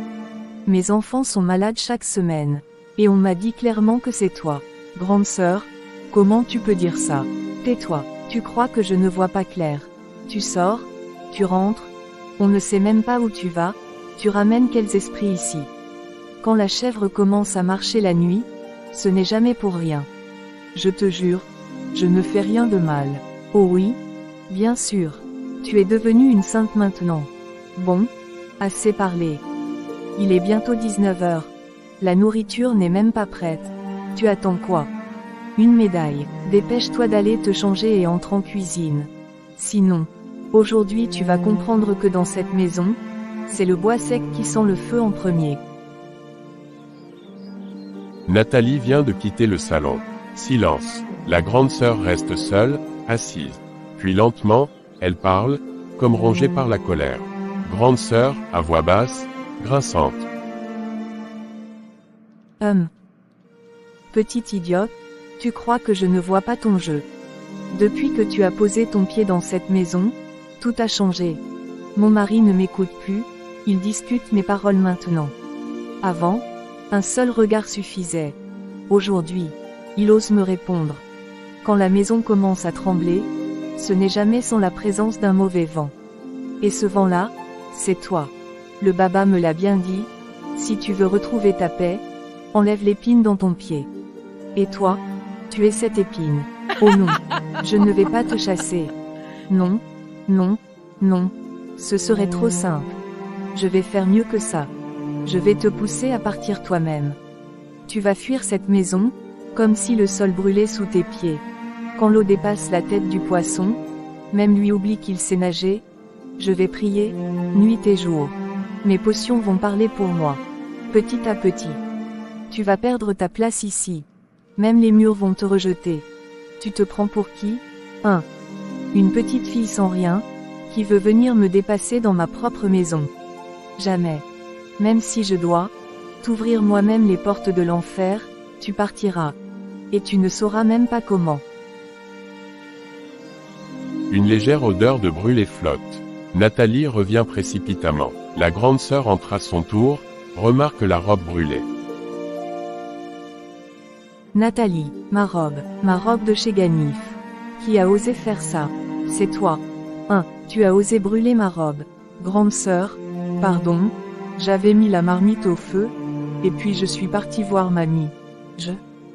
Mes enfants sont malades chaque semaine. Et on m'a dit clairement que c'est toi. Grande sœur, comment tu peux dire ça? Tais-toi, tu crois que je ne vois pas clair. Tu sors, tu rentres, on ne sait même pas où tu vas, tu ramènes quels esprits ici. Quand la chèvre commence à marcher la nuit, ce n'est jamais pour rien. Je te jure, je ne fais rien de mal. Oh oui, bien sûr. Tu es devenue une sainte maintenant. Bon, assez parlé. Il est bientôt 19h. La nourriture n'est même pas prête. Tu attends quoi? Une médaille. Dépêche-toi d'aller te changer et entre en cuisine. Sinon, aujourd'hui tu vas comprendre que dans cette maison, c'est le bois sec qui sent le feu en premier. Nathalie vient de quitter le salon. Silence. La grande sœur reste seule, assise. Puis lentement, elle parle, comme rongée par la colère. Grande sœur, à voix basse, grinçante. Petite idiote, tu crois que je ne vois pas ton jeu. Depuis que tu as posé ton pied dans cette maison, tout a changé. Mon mari ne m'écoute plus, il discute mes paroles maintenant. Avant, un seul regard suffisait. Aujourd'hui, il ose me répondre. Quand la maison commence à trembler, ce n'est jamais sans la présence d'un mauvais vent. Et ce vent-là, c'est toi. Le baba me l'a bien dit, si tu veux retrouver ta paix, enlève l'épine dans ton pied. Et toi, tu es cette épine. Oh non, je ne vais pas te chasser. Non, non, non, ce serait trop simple. Je vais faire mieux que ça. Je vais te pousser à partir toi-même. Tu vas fuir cette maison, comme si le sol brûlait sous tes pieds. Quand l'eau dépasse la tête du poisson, même lui oublie qu'il sait nager. Je vais prier, nuit et jour. Mes potions vont parler pour moi. Petit à petit. Tu vas perdre ta place ici. Même les murs vont te rejeter. Tu te prends pour qui? Une petite fille sans rien, qui veut venir me dépasser dans ma propre maison. Jamais. Même si je dois t'ouvrir moi-même les portes de l'enfer, tu partiras. Et tu ne sauras même pas comment. Une légère odeur de brûlé flotte. Nathalie revient précipitamment. La grande sœur entre à son tour, remarque la robe brûlée. Nathalie, ma robe de chez Ganif. Qui a osé faire ça? C'est toi. Tu as osé brûler ma robe. Grande sœur, pardon, j'avais mis la marmite au feu, et puis je suis partie voir mamie.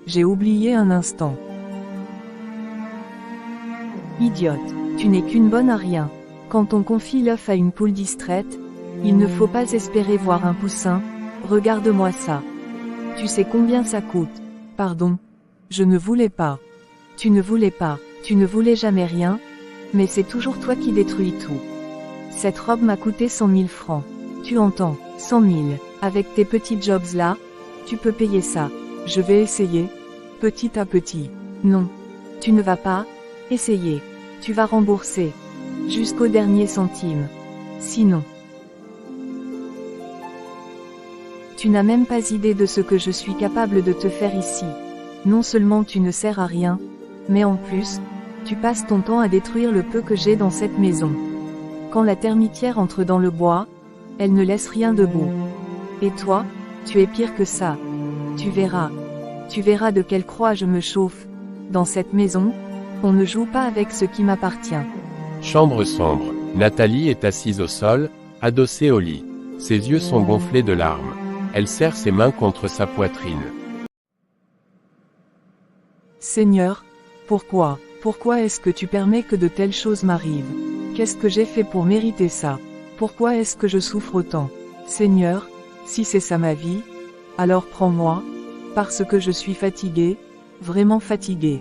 J'ai oublié un instant. Idiote, tu n'es qu'une bonne à rien. Quand on confie l'œuf à une poule distraite, Il ne faut pas espérer voir un poussin, regarde-moi ça. Tu sais combien ça coûte. Pardon. Je ne voulais pas. Tu ne voulais pas, tu ne voulais jamais rien, mais c'est toujours toi qui détruis tout. Cette robe m'a coûté 100 000 francs. Tu entends, 100 000. Avec tes petits jobs là, tu peux payer ça. Je vais essayer, petit à petit. Non. Tu ne vas pas essayer. Tu vas rembourser. Jusqu'au dernier centime. Sinon. Tu n'as même pas idée de ce que je suis capable de te faire ici. Non seulement tu ne sers à rien, mais en plus, tu passes ton temps à détruire le peu que j'ai dans cette maison. Quand la termitière entre dans le bois, elle ne laisse rien debout. Et toi, tu es pire que ça. Tu verras de quelle croix je me chauffe. Dans cette maison, on ne joue pas avec ce qui m'appartient. Chambre sombre. Nathalie est assise au sol, adossée au lit. Ses yeux sont gonflés de larmes. Elle serre ses mains contre sa poitrine. Seigneur, pourquoi est-ce que tu permets que de telles choses m'arrivent? Qu'est-ce que j'ai fait pour mériter ça? Pourquoi est-ce que je souffre autant? Seigneur, si c'est ça ma vie, alors prends-moi, parce que je suis fatiguée, vraiment fatiguée.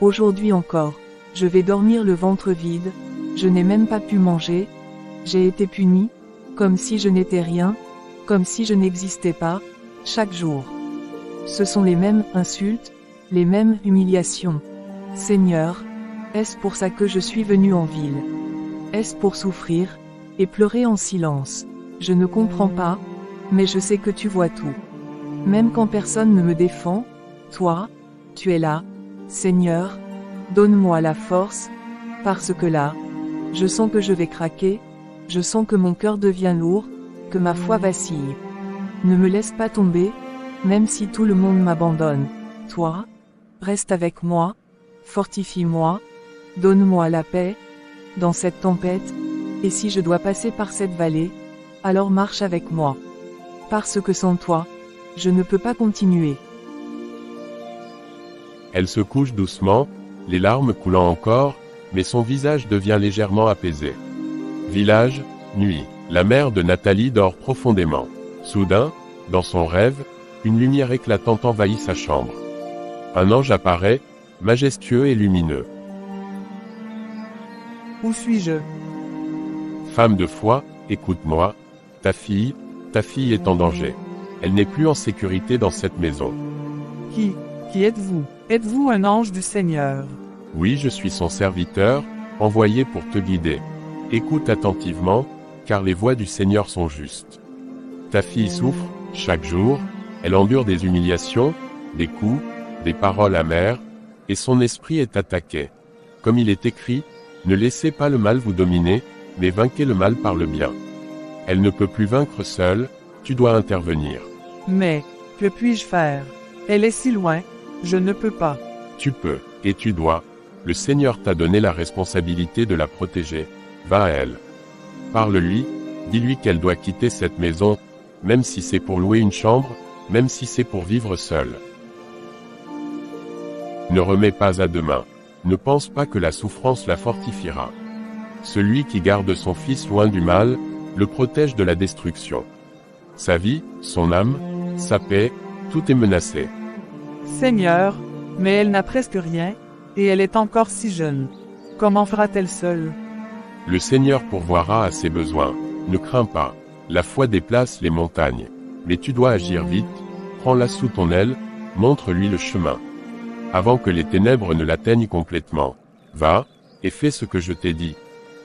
Aujourd'hui encore, je vais dormir le ventre vide, je n'ai même pas pu manger, j'ai été punie, comme si je n'étais rien, comme si je n'existais pas, chaque jour. Ce sont les mêmes insultes, les mêmes humiliations. Seigneur, est-ce pour ça que je suis venu en ville? Est-ce pour souffrir, et pleurer en silence? Je ne comprends pas, mais je sais que tu vois tout. Même quand personne ne me défend, toi, tu es là. Seigneur, donne-moi la force, parce que là, je sens que je vais craquer, je sens que mon cœur devient lourd, que ma foi vacille. Ne me laisse pas tomber, même si tout le monde m'abandonne. Toi, reste avec moi, fortifie-moi, donne-moi la paix, dans cette tempête, et si je dois passer par cette vallée, alors marche avec moi. Parce que sans toi, je ne peux pas continuer. Elle se couche doucement, les larmes coulant encore, mais son visage devient légèrement apaisé. Village, nuit. La mère de Nathalie dort profondément. Soudain, dans son rêve, une lumière éclatante envahit sa chambre. Un ange apparaît, majestueux et lumineux. Où suis-je? Femme de foi, écoute-moi, ta fille est en danger. Elle n'est plus en sécurité dans cette maison. Qui êtes-vous? Êtes-vous un ange du Seigneur? Oui, je suis son serviteur, envoyé pour te guider. Écoute attentivement, car les voies du Seigneur sont justes. Ta fille souffre, chaque jour, elle endure des humiliations, des coups, des paroles amères, et son esprit est attaqué. Comme il est écrit, ne laissez pas le mal vous dominer, mais vainquez le mal par le bien. Elle ne peut plus vaincre seule, tu dois intervenir. Mais, que puis-je faire? Elle est si loin, je ne peux pas. Tu peux, et tu dois. Le Seigneur t'a donné la responsabilité de la protéger. Va à elle. Parle-lui, dis-lui qu'elle doit quitter cette maison, même si c'est pour louer une chambre, même si c'est pour vivre seule. Ne remets pas à demain. Ne pense pas que la souffrance la fortifiera. Celui qui garde son fils loin du mal, le protège de la destruction. Sa vie, son âme, sa paix, tout est menacé. Seigneur, mais elle n'a presque rien, et elle est encore si jeune. Comment fera-t-elle seule? Le Seigneur pourvoira à ses besoins. Ne crains pas. La foi déplace les montagnes. Mais tu dois agir vite, prends-la sous ton aile, montre-lui le chemin. Avant que les ténèbres ne l'atteignent complètement. Va, et fais ce que je t'ai dit.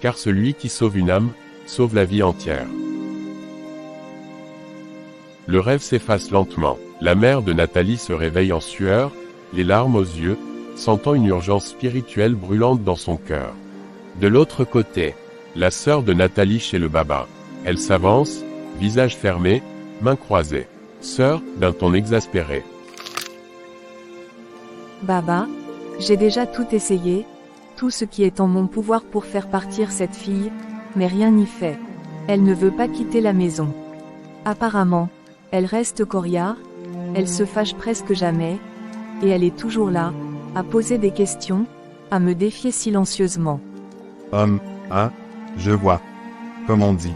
Car celui qui sauve une âme, sauve la vie entière. Le rêve s'efface lentement. La mère de Nathalie se réveille en sueur, les larmes aux yeux, sentant une urgence spirituelle brûlante dans son cœur. De l'autre côté, la sœur de Nathalie chez le baba. Elle s'avance, visage fermé, mains croisées. Sœur, d'un ton exaspéré. Baba, j'ai déjà tout essayé, tout ce qui est en mon pouvoir pour faire partir cette fille, mais rien n'y fait. Elle ne veut pas quitter la maison. Apparemment, elle reste coriace, elle se fâche presque jamais, et elle est toujours là, à poser des questions, à me défier silencieusement. Je vois. Comme on dit.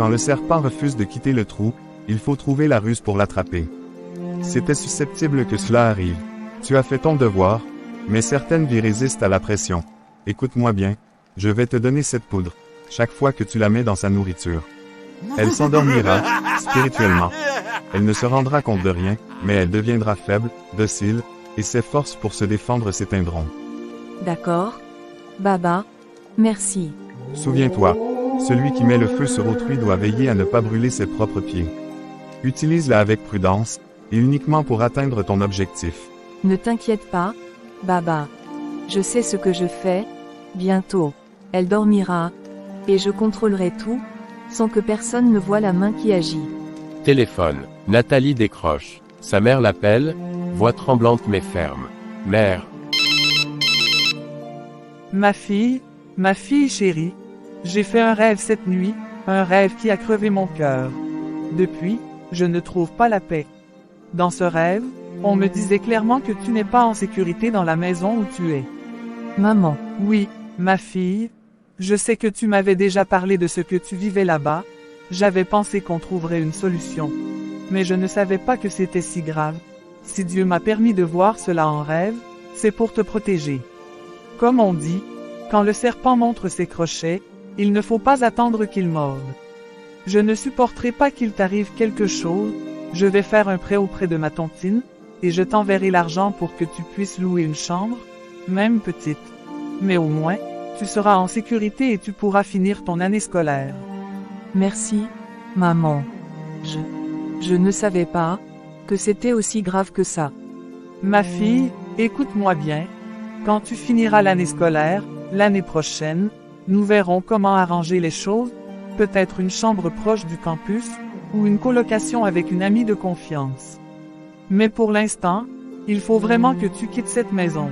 Quand le serpent refuse de quitter le trou, il faut trouver la ruse pour l'attraper. C'était susceptible que cela arrive. Tu as fait ton devoir, mais certaines vies résistent à la pression. Écoute-moi bien, je vais te donner cette poudre, chaque fois que tu la mets dans sa nourriture. Elle s'endormira, spirituellement. Elle ne se rendra compte de rien, mais elle deviendra faible, docile, et ses forces pour se défendre s'éteindront. D'accord. Baba. Merci. Souviens-toi, celui qui met le feu sur autrui doit veiller à ne pas brûler ses propres pieds. Utilise-la avec prudence, et uniquement pour atteindre ton objectif. Ne t'inquiète pas, Baba. Je sais ce que je fais. Bientôt. Elle dormira. Et je contrôlerai tout, sans que personne ne voie la main qui agit. Téléphone. Nathalie décroche. Sa mère l'appelle, voix tremblante mais ferme. Mère. Ma fille chérie, j'ai fait un rêve cette nuit, un rêve qui a crevé mon cœur. Depuis, je ne trouve pas la paix. Dans ce rêve, on me disait clairement que tu n'es pas en sécurité dans la maison où tu es. Maman. Oui, ma fille, je sais que tu m'avais déjà parlé de ce que tu vivais là-bas, j'avais pensé qu'on trouverait une solution. Mais je ne savais pas que c'était si grave. Si Dieu m'a permis de voir cela en rêve, c'est pour te protéger. Comme on dit, quand le serpent montre ses crochets, il ne faut pas attendre qu'il morde. Je ne supporterai pas qu'il t'arrive quelque chose, je vais faire un prêt auprès de ma tontine, et je t'enverrai l'argent pour que tu puisses louer une chambre, même petite. Mais au moins, tu seras en sécurité et tu pourras finir ton année scolaire. Merci, maman. Je ne savais pas que c'était aussi grave que ça. Ma fille, écoute-moi bien. Quand tu finiras l'année scolaire, l'année prochaine, nous verrons comment arranger les choses, peut-être une chambre proche du campus, ou une colocation avec une amie de confiance. Mais pour l'instant, il faut vraiment que tu quittes cette maison.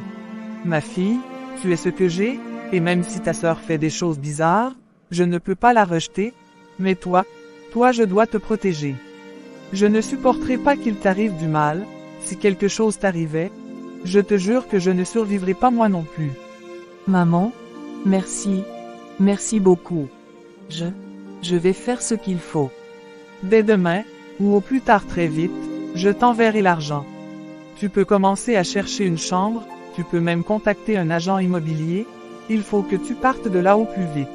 Ma fille, tu es ce que j'ai, et même si ta sœur fait des choses bizarres, je ne peux pas la rejeter, mais toi, je dois te protéger. Je ne supporterai pas qu'il t'arrive du mal, si quelque chose t'arrivait, je te jure que je ne survivrai pas moi non plus. Maman, merci. Merci beaucoup. Je vais faire ce qu'il faut. Dès demain, ou au plus tard très vite, je t'enverrai l'argent. Tu peux commencer à chercher une chambre, tu peux même contacter un agent immobilier, il faut que tu partes de là au plus vite.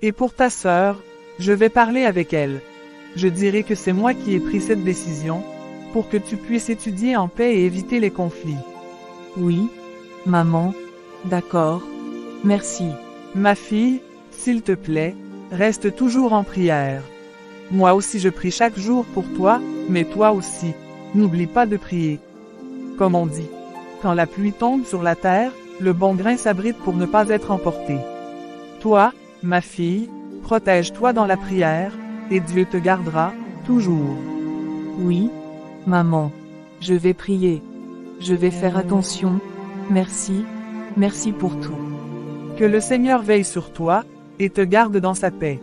Et pour ta sœur, je vais parler avec elle. Je dirai que c'est moi qui ai pris cette décision, pour que tu puisses étudier en paix et éviter les conflits. Oui, maman. D'accord. Merci. Ma fille, s'il te plaît, reste toujours en prière. Moi aussi je prie chaque jour pour toi, mais toi aussi, n'oublie pas de prier. Comme on dit, quand la pluie tombe sur la terre, le bon grain s'abrite pour ne pas être emporté. Toi, ma fille, protège-toi dans la prière, et Dieu te gardera, toujours. Oui, maman. Je vais prier. Je vais faire attention. Merci. Merci pour tout. Que le Seigneur veille sur toi, et te garde dans sa paix.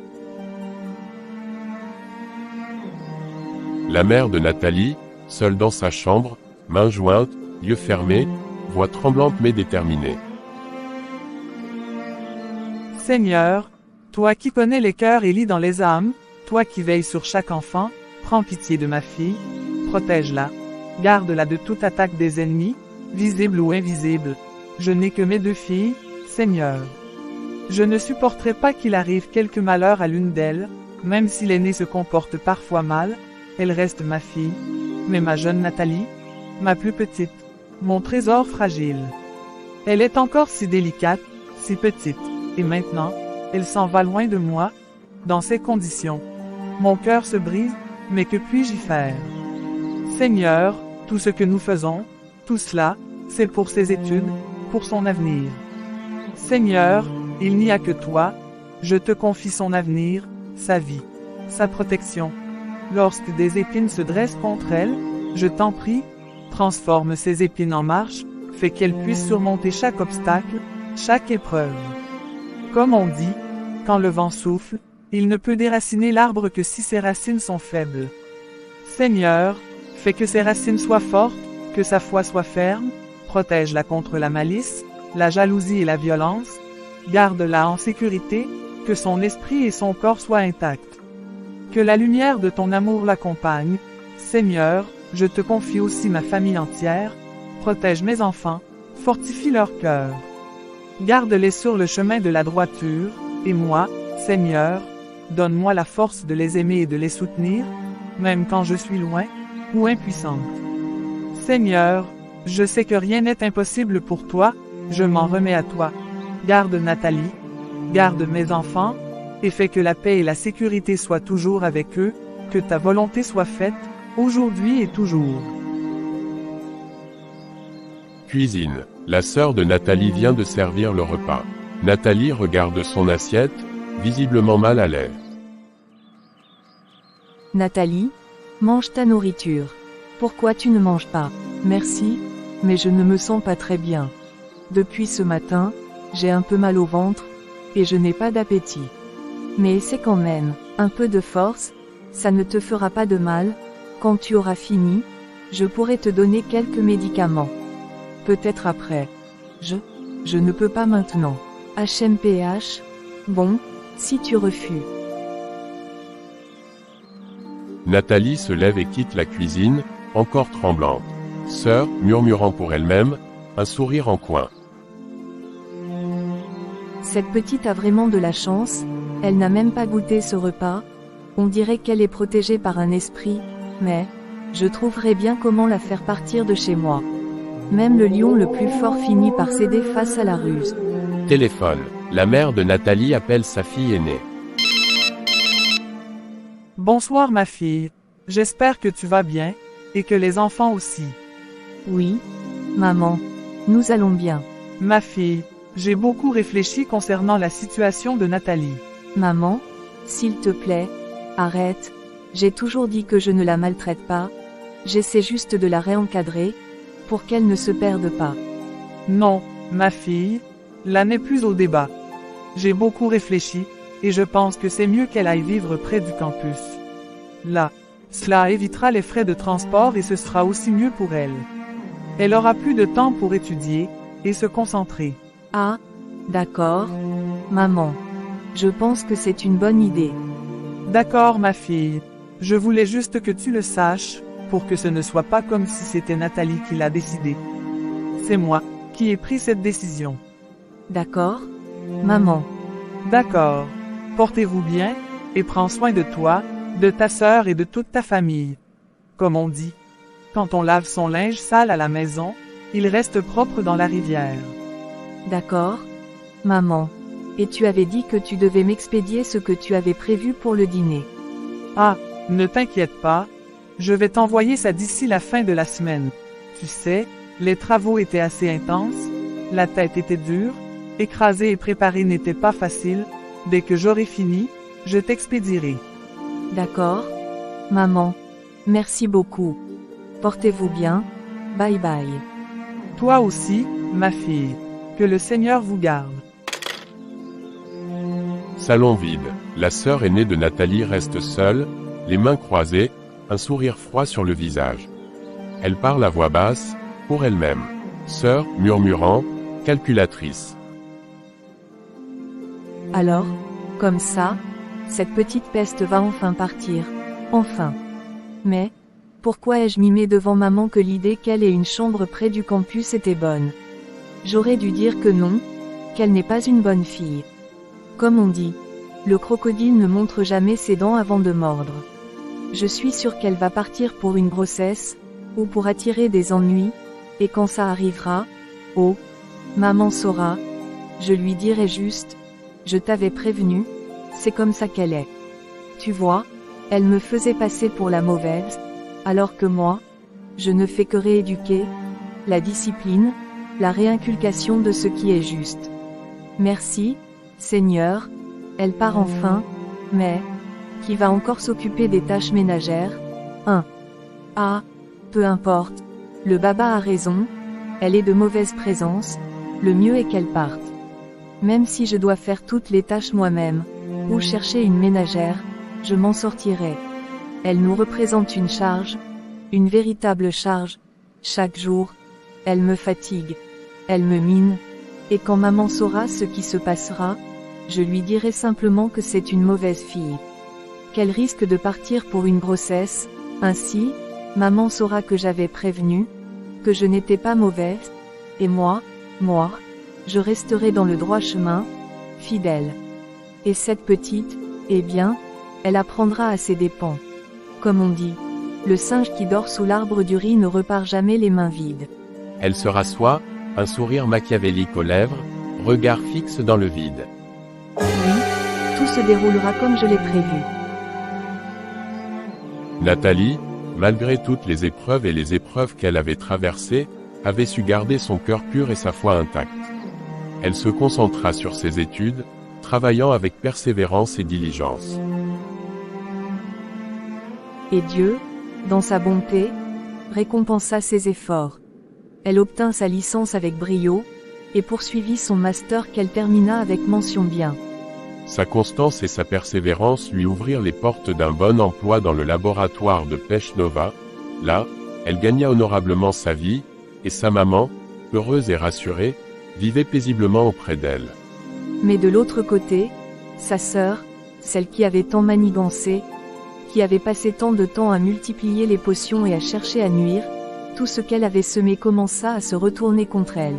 La mère de Nathalie, seule dans sa chambre, mains jointes, yeux fermés, voix tremblante mais déterminée. Seigneur, toi qui connais les cœurs et lis dans les âmes, toi qui veilles sur chaque enfant, prends pitié de ma fille, protège-la, garde-la de toute attaque des ennemis, visible ou invisible. Je n'ai que mes deux filles, Seigneur. Je ne supporterai pas qu'il arrive quelque malheur à l'une d'elles, même si l'aînée se comporte parfois mal, elle reste ma fille, mais ma jeune Nathalie, ma plus petite, mon trésor fragile. Elle est encore si délicate, si petite, et maintenant, elle s'en va loin de moi. Dans ces conditions, mon cœur se brise, mais que puis-je y faire? Seigneur, tout ce que nous faisons, tout cela, c'est pour ses études, pour son avenir. Seigneur, il n'y a que toi, je te confie son avenir, sa vie, sa protection. Lorsque des épines se dressent contre elle, je t'en prie, transforme ces épines en marche, fais qu'elle puisse surmonter chaque obstacle, chaque épreuve. Comme on dit, quand le vent souffle, il ne peut déraciner l'arbre que si ses racines sont faibles. Seigneur, fais que ses racines soient fortes, que sa foi soit ferme, protège-la contre la malice, la jalousie et la violence, garde-la en sécurité, que son esprit et son corps soient intacts. Que la lumière de ton amour l'accompagne. Seigneur, je te confie aussi ma famille entière. Protège mes enfants, fortifie leur cœur. Garde-les sur le chemin de la droiture, et moi, Seigneur, donne-moi la force de les aimer et de les soutenir, même quand je suis loin ou impuissante. Seigneur, je sais que rien n'est impossible pour toi, je m'en remets à toi. Garde Nathalie, garde mes enfants, et fais que la paix et la sécurité soient toujours avec eux, que ta volonté soit faite, aujourd'hui et toujours. Cuisine. La sœur de Nathalie vient de servir le repas. Nathalie regarde son assiette, visiblement mal à l'aise. Nathalie, mange ta nourriture. Pourquoi tu ne manges pas? Merci, mais je ne me sens pas très bien. Depuis ce matin, j'ai un peu mal au ventre, et je n'ai pas d'appétit. Mais essaie quand même, un peu de force, ça ne te fera pas de mal. Quand tu auras fini, je pourrai te donner quelques médicaments. Peut-être après. Je ne peux pas maintenant. HMPH. Bon, si tu refuses. Nathalie se lève et quitte la cuisine, encore tremblante. Sœur, murmurant pour elle-même, un sourire en coin. Cette petite a vraiment de la chance, elle n'a même pas goûté ce repas. On dirait qu'elle est protégée par un esprit, mais je trouverais bien comment la faire partir de chez moi. Même le lion le plus fort finit par céder face à la ruse. Téléphone. La mère de Nathalie appelle sa fille aînée. Bonsoir ma fille, j'espère que tu vas bien, et que les enfants aussi. Oui, maman, nous allons bien. Ma fille, j'ai beaucoup réfléchi concernant la situation de Nathalie. Maman, s'il te plaît, arrête. J'ai toujours dit que je ne la maltraite pas. J'essaie juste de la réencadrer, pour qu'elle ne se perde pas. Non, ma fille, là n'est plus au débat. J'ai beaucoup réfléchi, et je pense que c'est mieux qu'elle aille vivre près du campus. Là, cela évitera les frais de transport et ce sera aussi mieux pour elle. Elle aura plus de temps pour étudier, et se concentrer. Ah, d'accord, maman. Je pense que c'est une bonne idée. D'accord ma fille, je voulais juste que tu le saches, pour que ce ne soit pas comme si c'était Nathalie qui l'a décidé. C'est moi qui ai pris cette décision. D'accord, maman. D'accord. Portez-vous bien, et prends soin de toi, de ta sœur et de toute ta famille. Comme on dit, quand on lave son linge sale à la maison, il reste propre dans la rivière. D'accord, maman. Et tu avais dit que tu devais m'expédier ce que tu avais prévu pour le dîner. Ah, ne t'inquiète pas, je vais t'envoyer ça d'ici la fin de la semaine. Tu sais, les travaux étaient assez intenses, la tête était dure, écraser et préparer n'était pas facile. Dès que j'aurai fini, je t'expédierai. D'accord, maman. Merci beaucoup. Portez-vous bien. Bye bye. Toi aussi, ma fille. Que le Seigneur vous garde. Salon vide. La sœur aînée de Nathalie reste seule, les mains croisées, un sourire froid sur le visage. Elle parle à voix basse, pour elle-même. Sœur, murmurant, calculatrice. Alors, comme ça, cette petite peste va enfin partir. Enfin. Mais, pourquoi ai-je mimé devant maman que l'idée qu'elle ait une chambre près du campus était bonne? J'aurais dû dire que non, qu'elle n'est pas une bonne fille. Comme on dit, le crocodile ne montre jamais ses dents avant de mordre. Je suis sûre qu'elle va partir pour une grossesse, ou pour attirer des ennuis, et quand ça arrivera, oh, maman saura, je lui dirai juste, je t'avais prévenu, c'est comme ça qu'elle est. Tu vois, elle me faisait passer pour la mauvaise, alors que moi, je ne fais que rééduquer, la discipline, la réinculcation de ce qui est juste. Merci, Seigneur, elle part enfin, mais, qui va encore s'occuper des tâches ménagères? Ah, peu importe, le baba a raison, elle est de mauvaise présence, le mieux est qu'elle parte. Même si je dois faire toutes les tâches moi-même, ou chercher une ménagère, je m'en sortirai. Elle nous représente une charge, une véritable charge. Chaque jour, elle me fatigue, elle me mine, et quand maman saura ce qui se passera, Je lui dirai simplement que c'est une mauvaise fille. Qu'elle risque de partir pour une grossesse, ainsi, maman saura que j'avais prévenu, que je n'étais pas mauvaise, et moi, je resterai dans le droit chemin, fidèle. Et cette petite, eh bien, elle apprendra à ses dépens. Comme on dit, le singe qui dort sous l'arbre du riz ne repart jamais les mains vides. Elle se rassoit, un sourire machiavélique aux lèvres, regard fixe dans le vide. Oui, tout se déroulera comme je l'ai prévu. Nathalie, malgré toutes les épreuves et les épreuves qu'elle avait traversées, avait su garder son cœur pur et sa foi intacte. Elle se concentra sur ses études, travaillant avec persévérance et diligence. Et Dieu, dans sa bonté, récompensa ses efforts. Elle obtint sa licence avec brio, et poursuivit son master qu'elle termina avec mention bien. Sa constance et sa persévérance lui ouvrirent les portes d'un bon emploi dans le laboratoire de Pêche Nova. Là, elle gagna honorablement sa vie, et sa maman, heureuse et rassurée, vivait paisiblement auprès d'elle. Mais de l'autre côté, sa sœur, celle qui avait tant manigancé, qui avait passé tant de temps à multiplier les potions et à chercher à nuire, tout ce qu'elle avait semé commença à se retourner contre elle.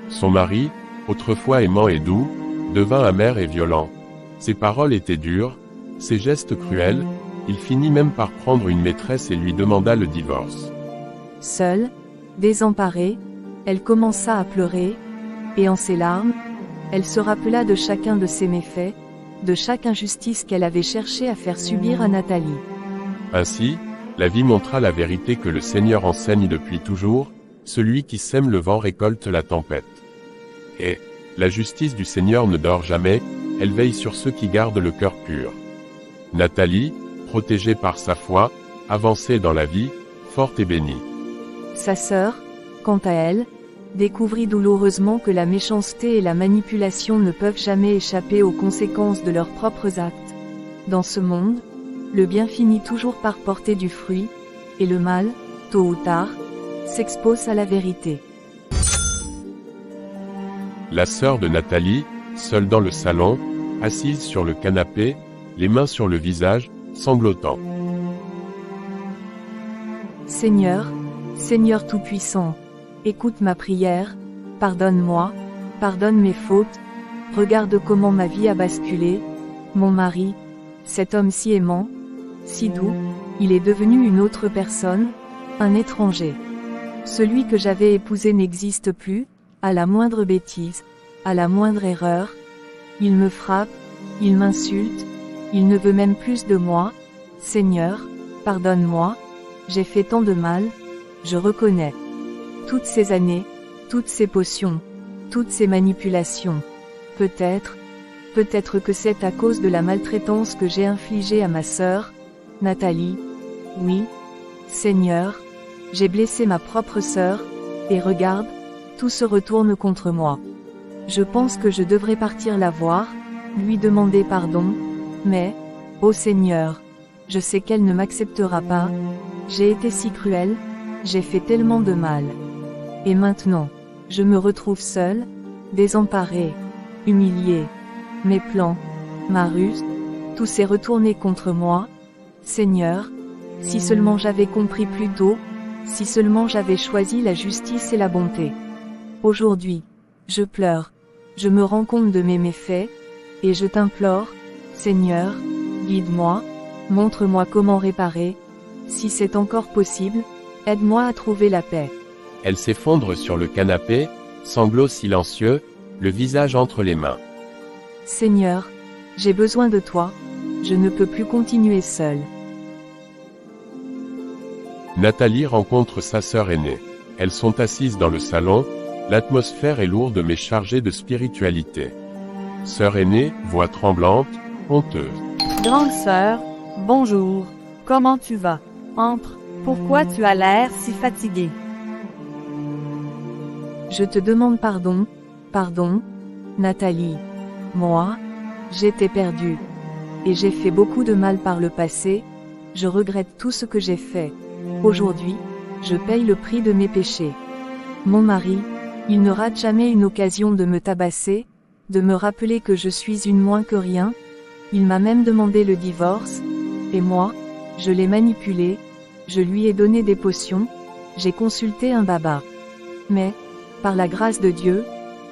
Son mari, autrefois aimant et doux, devint amer et violent. Ses paroles étaient dures, ses gestes cruels, il finit même par prendre une maîtresse et lui demanda le divorce. Seule, désemparée, elle commença à pleurer, et en ses larmes, elle se rappela de chacun de ses méfaits, de chaque injustice qu'elle avait cherché à faire subir à Nathalie. Ainsi, la vie montra la vérité que le Seigneur enseigne depuis toujours, celui qui sème le vent récolte la tempête. Et, la justice du Seigneur ne dort jamais, elle veille sur ceux qui gardent le cœur pur. Nathalie, protégée par sa foi, avançait dans la vie, forte et bénie. Sa sœur, quant à elle, découvrit douloureusement que la méchanceté et la manipulation ne peuvent jamais échapper aux conséquences de leurs propres actes. Dans ce monde, le bien finit toujours par porter du fruit, et le mal, tôt ou tard, s'expose à la vérité. La sœur de Nathalie, seule dans le salon, assise sur le canapé, les mains sur le visage, sanglotant. Seigneur, Seigneur Tout-Puissant, écoute ma prière, pardonne-moi, pardonne mes fautes, regarde comment ma vie a basculé, mon mari, cet homme si aimant, si doux, il est devenu une autre personne, un étranger. Celui que j'avais épousé n'existe plus, à la moindre bêtise, à la moindre erreur, il me frappe, il m'insulte, il ne veut même plus de moi, Seigneur, pardonne-moi, j'ai fait tant de mal, je reconnais. Toutes ces années, toutes ces potions, toutes ces manipulations. Peut-être que c'est à cause de la maltraitance que j'ai infligée à ma sœur, Nathalie. Oui, Seigneur, j'ai blessé ma propre sœur, et regarde, tout se retourne contre moi. Je pense que je devrais partir la voir, lui demander pardon, mais, ô Seigneur, je sais qu'elle ne m'acceptera pas, j'ai été si cruelle, j'ai fait tellement de mal. Et maintenant, je me retrouve seule, désemparée, humiliée. Mes plans, ma ruse, tout s'est retourné contre moi. Seigneur, si seulement j'avais compris plus tôt, si seulement j'avais choisi la justice et la bonté. Aujourd'hui, je pleure, je me rends compte de mes méfaits, et je t'implore, Seigneur, guide-moi, montre-moi comment réparer, si c'est encore possible, aide-moi à trouver la paix. Elle s'effondre sur le canapé, sanglots silencieux, le visage entre les mains. Seigneur, j'ai besoin de toi, je ne peux plus continuer seule. Nathalie rencontre sa sœur aînée. Elles sont assises dans le salon, l'atmosphère est lourde mais chargée de spiritualité. Sœur aînée, voix tremblante, honteuse. Grande sœur, bonjour, comment tu vas? Entre, pourquoi tu as l'air si fatiguée? Je te demande pardon, Nathalie. Moi, j'étais perdue. Et j'ai fait beaucoup de mal par le passé, je regrette tout ce que j'ai fait. Aujourd'hui, je paye le prix de mes péchés. Mon mari, il ne rate jamais une occasion de me tabasser, de me rappeler que je suis une moins que rien. Il m'a même demandé le divorce, et moi, je l'ai manipulé, je lui ai donné des potions, j'ai consulté un baba. Mais, par la grâce de Dieu,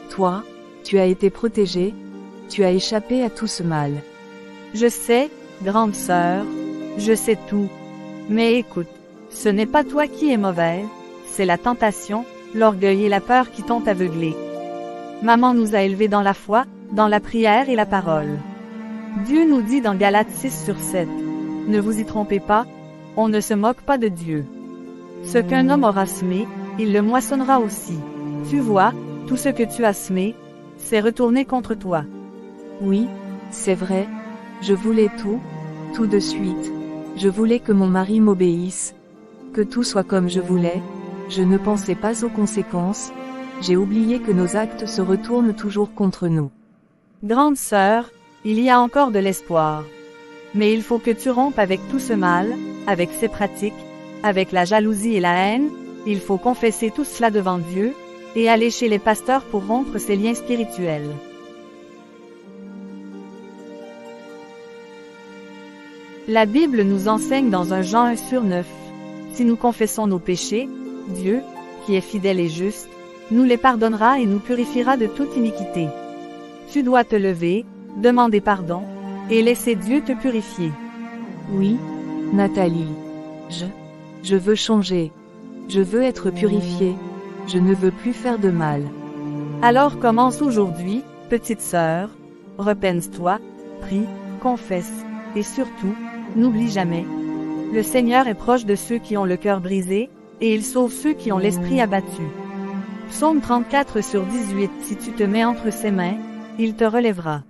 toi, tu as été protégée, tu as échappé à tout ce mal. Je sais, grande sœur, je sais tout. Mais écoute, ce n'est pas toi qui es mauvaise, c'est la tentation, l'orgueil et la peur qui t'ont aveuglée. Maman nous a élevés dans la foi, dans la prière et la parole. Dieu nous dit dans Galates 6/7, « Ne vous y trompez pas, on ne se moque pas de Dieu. Ce qu'un homme aura semé, il le moissonnera aussi. Tu vois, tout ce que tu as semé, c'est retourné contre toi. » Oui, c'est vrai, je voulais tout de suite. Je voulais que mon mari m'obéisse, que tout soit comme je voulais, je ne pensais pas aux conséquences, j'ai oublié que nos actes se retournent toujours contre nous. Grande sœur, il y a encore de l'espoir. Mais il faut que tu rompes avec tout ce mal, avec ces pratiques, avec la jalousie et la haine, il faut confesser tout cela devant Dieu, et aller chez les pasteurs pour rompre ces liens spirituels. La Bible nous enseigne dans 1 Jean 1/9, si nous confessons nos péchés, Dieu, qui est fidèle et juste, nous les pardonnera et nous purifiera de toute iniquité. Tu dois te lever, demander pardon, et laisser Dieu te purifier. Oui, Nathalie. Je veux changer. Je veux être purifiée. Je ne veux plus faire de mal. Alors commence aujourd'hui, petite sœur, repens-toi, prie, confesse, et surtout, n'oublie jamais. Le Seigneur est proche de ceux qui ont le cœur brisé, et il sauve ceux qui ont l'esprit abattu. Psaume 34/18, si tu te mets entre ses mains, il te relèvera.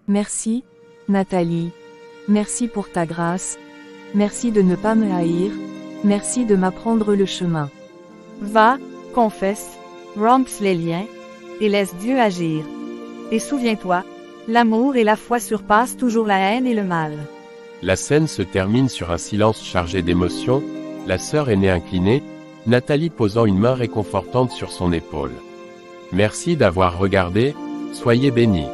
Merci, Nathalie. Merci pour ta grâce. Merci de ne pas me haïr. Merci de m'apprendre le chemin. Va, confesse, romps les liens, et laisse Dieu agir. Et souviens-toi, l'amour et la foi surpassent toujours la haine et le mal. La scène se termine sur un silence chargé d'émotions, la sœur aînée inclinée, Nathalie posant une main réconfortante sur son épaule. Merci d'avoir regardé, soyez bénis.